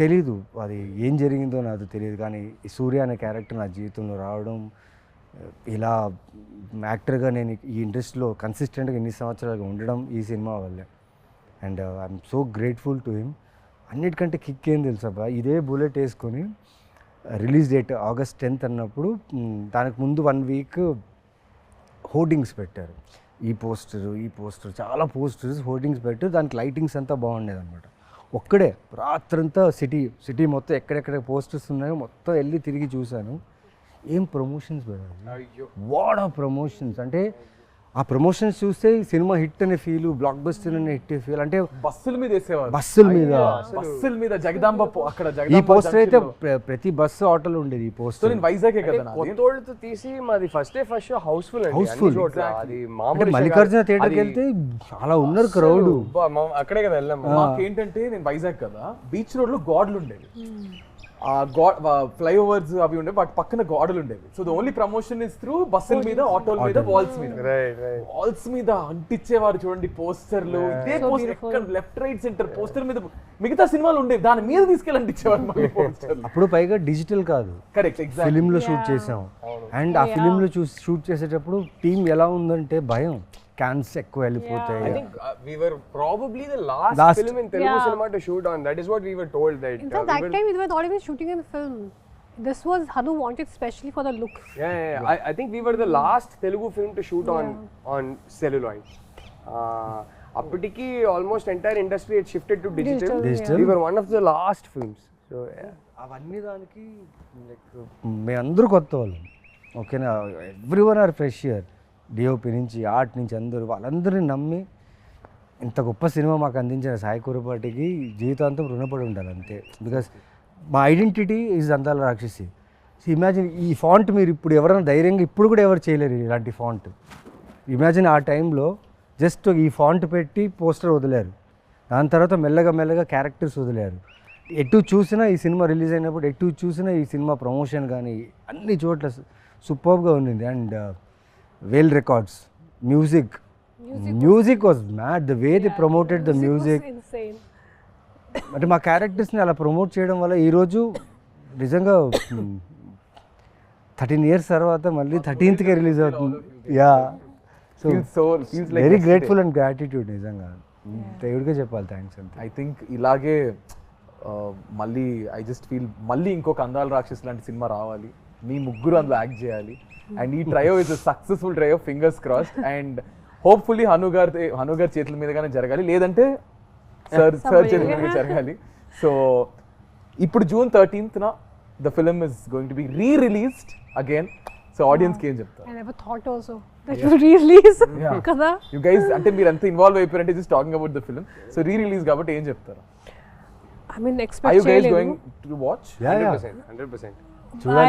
తెలీదు అది ఏం జరిగిందో నాకు తెలియదు, కానీ ఈ సూర్య అనే క్యారెక్టర్ నా జీవితంలో రావడం, ఇలా యాక్టర్గా నేను ఈ ఇండస్ట్రీలో కన్సిస్టెంట్గా ఇన్ని సంవత్సరాలుగా ఉండడం ఈ సినిమా వల్లే. And I'm so grateful to him. అన్నిటికంటే కిక్ ఏం తెలుసా, ఇదే బుల్లెట్ వేసుకొని రిలీజ్ డేట్ August 10th అన్నప్పుడు దానికి ముందు 1 week హోర్డింగ్స్ పెట్టారు. ఈ పోస్టర్ చాలా పోస్టర్స్ హోర్డింగ్స్ పెట్టారు. దానికి లైటింగ్స్ అంతా బాగుండేది అనమాట. ఒక్కడే రాత్రంతా సిటీ మొత్తం ఎక్కడెక్కడ పోస్టర్స్ ఉన్నాయో మొత్తం వెళ్ళి తిరిగి చూశాను. ఏం ప్రమోషన్స్ పెట్టారు, వాట్ ఆఫ్ ప్రమోషన్స్. అంటే ఆ ప్రమోషన్స్ చూస్తే ఈ సినిమా హిట్ అనే ఫీల్, బ్లాక్ బస్టర్ అనే హిట్ ఫీల్. అంటే బస్సుల మీద వేసేవారు, బస్సుల మీద బస్సుల మీద జగదాంబ అక్కడ ఈ జగదాంబ పోస్టర్ అయితే ప్రతి బస్సు ఆటోలో ఉండేది ఈ సో పోస్టర్. నేను వైజాగే కదా నాది. కొత్తోళ్ళతో తీసి మాది first day first show houseful అండి, Houseful. అన్ని చోట్ల. అది అంటే మామూలు మల్లికార్జున థియేటర్కి వెళ్తే చాలా ఉన్నారు క్రౌడ్. అక్కడే కదా వెళ్ళాము. మాకేంటంటే నేను వైజాగ్ కదా, బీచ్ రోడ్ లో గోడలు ఉండేవి, ఆ గాడ్ ఫ్లైఓవర్స్ అవి ఉండేవి, వాటి పక్కన గోడలు ఉండేవి. So the only promotion is through బస్సుల మీద, ఆటోల మీద, వాల్స్ మీద. వాల్స్ మీద అంటించేవారు చూడండి పోస్టర్లు. ఇదే పోస్టర్ ఎక్కడ లెఫ్ట్ రైట్ సెంటర్ పోస్టర్ మీద మిగతా సినిమాలు ఉండేవి, దాని మీద తీసుకెళ్ళి అంటించేవారు మళ్ళీ పోస్టర్లు. అప్పుడు పైగా డిజిటల్ కాదు, కరెక్ట్, ఎగ్జాక్ట్. ఫిలిం లో షూట్ చేసాం. అండ్ ఆ ఫిలిం లో షూట్ చేసేటప్పుడు టీం ఎలా ఉందంటే భయం, క్యాన్స్ ఎక్కువ వెళ్ళిపోతాయి. I think we were probably the last film in Telugu cinema to shoot on. That is what we were told. That In fact, that time we were not even shooting in film. This was Hanu wanted specially for the look. Yeah. I think we were the last Telugu film to shoot on celluloid. Appatiki almost entire industry had shifted to digital. We were one of the last films. So yeah. అవన్నీ దానికి మేమందరూ కొత్త వాళ్ళం, ఓకేనా. Everyone are fresh year, DOP నుంచి art నుంచి అందరూ, వాళ్ళందరినీ నమ్మి ఇంత గొప్ప సినిమా మాకు అందించిన సాయి కురపాటికి జీవితాంతం రుణపడి ఉండాలి అంతే. బికాస్ మా ఐడెంటిటీ ఈజ్ అందాల రాక్షసి. ఇమాజిన్ ఈ ఫాంట్ మీరు ఇప్పుడు ఎవరైనా ధైర్యంగా ఇప్పుడు కూడా ఎవరు చేయలేరు ఇలాంటి ఫాంట్. ఇమాజిన్ ఆ టైంలో జస్ట్ ఈ ఫాంట్ పెట్టి పోస్టర్ వదిలేరు, దాని తర్వాత మెల్లగా క్యారెక్టర్స్ వదిలేరు. ఎటు చూసినా ఈ సినిమా రిలీజ్ అయినప్పుడు ఎటు చూసినా ఈ సినిమా ప్రమోషన్ కానీ అన్ని చోట్ల సూపర్గా ఉండింది. And well records, music was mad, the way they promoted the music was insane. అంటే మా క్యారెక్టర్స్ని అలా ప్రమోట్ చేయడం వల్ల ఈరోజు నిజంగా 13 years తర్వాత మళ్ళీ 13th రిలీజ్ అవుతుంది. Yeah, so very grateful and gratitude నిజంగా. దేవుడికే చెప్పాలి థ్యాంక్స్ అంతే. ఐ థింక్ ఇలాగే మళ్ళీ ఐ జస్ట్ ఫీల్ మళ్ళీ ఇంకొక అందాల రాక్షస్ లాంటి సినిమా రావాలి, మీ ముగ్గురు అందులో యాక్ట్ చేయాలి. అండ్ ఈ trio is successful trio, fingers crossed. And hopefully Hanu గారి చేతుల మీదగానే జరగాలి, లేదంటే సార్ చేతుల మీద జరగాలి. సో ఇప్పుడు June 13th the film is going to be re-released again. So ఆడియన్స్కి ఏం చెప్తారు? I never thought also that you re-release కదా. యు గైస్ అంటే మీరు అంత ఇన్వాల్వ్ అయిపోయారంటే just talking about the film. So re-release కాబట్టి ఏం చెప్తారు? I mean, Are expect you guys going to watch? Yeah. 100%. I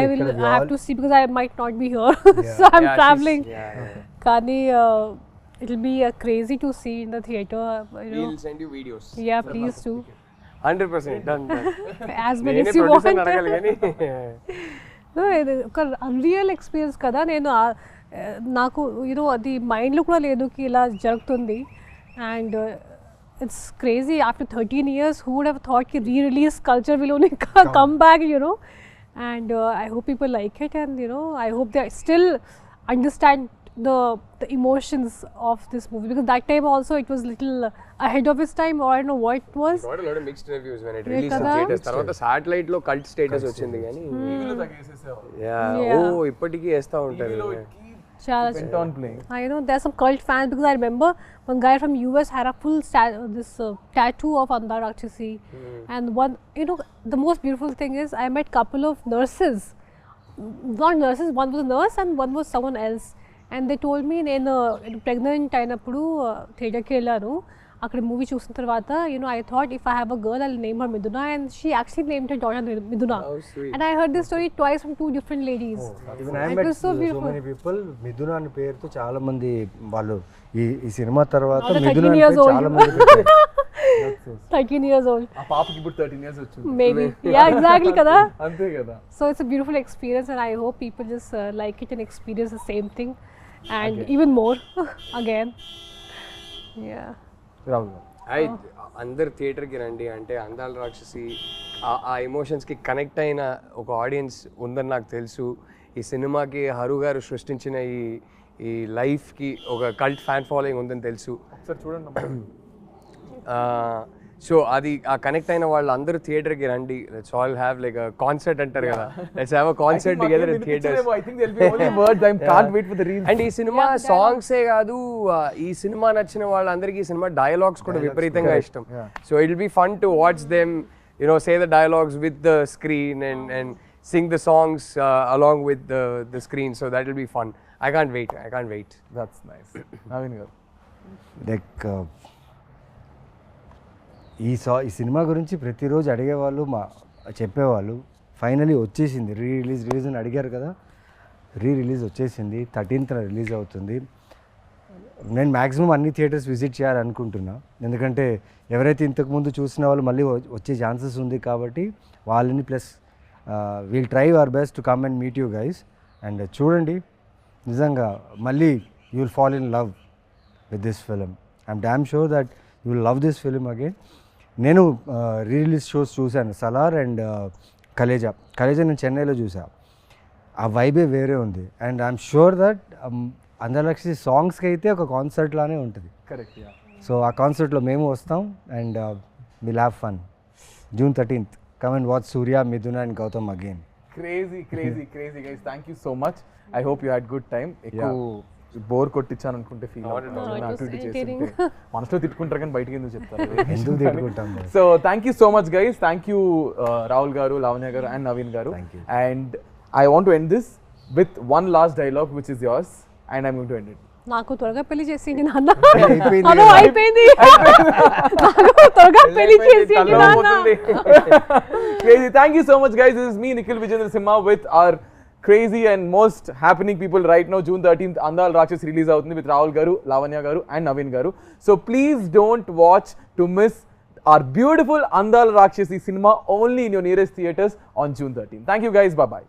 have to see because I might not be here. So I'm traveling. Kani, it'll be crazy to see in the theater. We'll send you videos. Yeah, please do. 100% done. As many as you want. No, ఒక unreal experience కదా. నేను నాకు అది మైండ్లో కూడా లేదు కి ఇలా జరుగుతుంది. And it's crazy after 13 years who would have thought ki re-release culture will only come back, and I hope people like it, and I hope they still understand the emotions of this movie, because that time also it was little ahead of its time, or I don't know what it was. Got a lot of mixed reviews when it released in theaters. Tarvata satellite lo cult status ochindi gaani టీవీలో తగ్గేసేసావు. ఇప్పటికీ వేస్తా ఉంటారు. Went on playing. I know there's some cult fans, because I remember one guy from US had a full tattoo of Andala Rakshasi. And one, the most beautiful thing is I met couple of nurses, not nurses, one was a nurse and one was someone else, and they told me నేను pregnant అయినప్పుడు థియేటర్కి వెళ్ళాను. అక్కడ movie చూసిన తర్వాత I thought if I have a girl I'll name her Miduna, and she actually named her daughter Miduna. Oh, sweet. And I heard this story twice from two different ladies. Even I met so many people మిథున అనే పేరుతో చాలా మంది వాళ్ళు ఈ cinema తర్వాత మిథున అనే పేరు చాలా మంది పెట్టారు. 13 years old. ఆ పాపకి ఇప్పుడు 13 years వచ్చింది. Maybe. Yeah, exactly kada. అంతే కదా. So it's a beautiful experience, and I hope people just like it and experience the same thing, and even more again. Yeah. Rahul అందరు థియేటర్కి రండి. అంటే అందాల రాక్షసి ఆ ఎమోషన్స్కి కనెక్ట్ అయిన ఒక ఆడియన్స్ ఉందని నాకు తెలుసు. ఈ సినిమాకి హరు గారు సృష్టించిన ఈ లైఫ్కి ఒక కల్ట్ ఫ్యాన్ ఫాలోయింగ్ ఉందని తెలుసు. సార్ చూడండి. సో అది ఆ కనెక్ట్ అయిన వాళ్ళు అందరూ థియేటర్కి రండి. Let's all have like a concert అంటారు కదా, let's have a concert together in theatres. I think there'll be only words. I can't wait for the reels. And ఈ సినిమా సాంగ్సే కాదు, ఈ సినిమా నచ్చిన వాళ్ళందరికీ ఈ సినిమా డైలాగ్స్ కూడా విపరీతంగా ఇష్టం. So it will be fun to watch them say the dialogues with the screen and sing the songs along with the screen. So that will be fun. I can't wait. I can't wait. That's nice. Naveen garu. Like ఈ cinema గురించి ప్రతిరోజు అడిగేవాళ్ళు చెప్పేవాళ్ళు. Finally వచ్చేసింది release అని అడిగారు కదా, release వచ్చేసింది. 13th రిలీజ్ అవుతుంది. నేను మ్యాక్సిమం అన్ని థియేటర్స్ విజిట్ చేయాలనుకుంటున్నా, ఎందుకంటే ఎవరైతే ఇంతకుముందు చూసిన వాళ్ళు మళ్ళీ వచ్చే ఛాన్సెస్ ఉంది కాబట్టి వాళ్ళని, plus we'll try our best to come and meet you guys. And చూడండి, నిజంగా మళ్ళీ you will fall in love with this film. I'm damn sure that you will love this film again. నేను release shows చూశాను, Salaar and Khaleja నేను చెన్నైలో చూసా. ఆ వైబే వేరే ఉంది. అండ్ ఐఎమ్ షూర్ దట్ అందల రాక్షసి సాంగ్స్కి అయితే ఒక కాన్సర్ట్ లానే ఉంటుంది. కరెక్ట్. సో ఆ కాన్సర్ట్లో మేము వస్తాం and will have fun. June 13th, come and watch Surya, Miduna and Gautam again. Crazy guys. Thank you so much. I hope you had good time. Bore కొట్టించాను అనుకుంటే ఫీల్ మనసులో తిట్టుకుంటారు కానీ బయటకి ఎందుకు చెప్తారు. So thank you so much guys. Thank you Rahul గారు, లావణ్య గారు అండ్ నవీన్ గారు. And I want to end this with one last dialogue which is yours and I'm going to end it. నాకు త్వరగా పెళ్లి చేసింది నాన్న. అయిపోయింది. త్వరగా పెళ్లి చేసింది నాన్న. Crazy. Thank you so much guys. This is me Nikhil Vijayendra Simha with our crazy and most happening people right now. June 13th Andala Rakshasi release avutundi with Rahul garu, Lavanya garu and Naveen garu. So please don't watch to miss our beautiful Andala Rakshasi cinema only in your nearest theaters on June 13th. Thank you guys. Bye bye.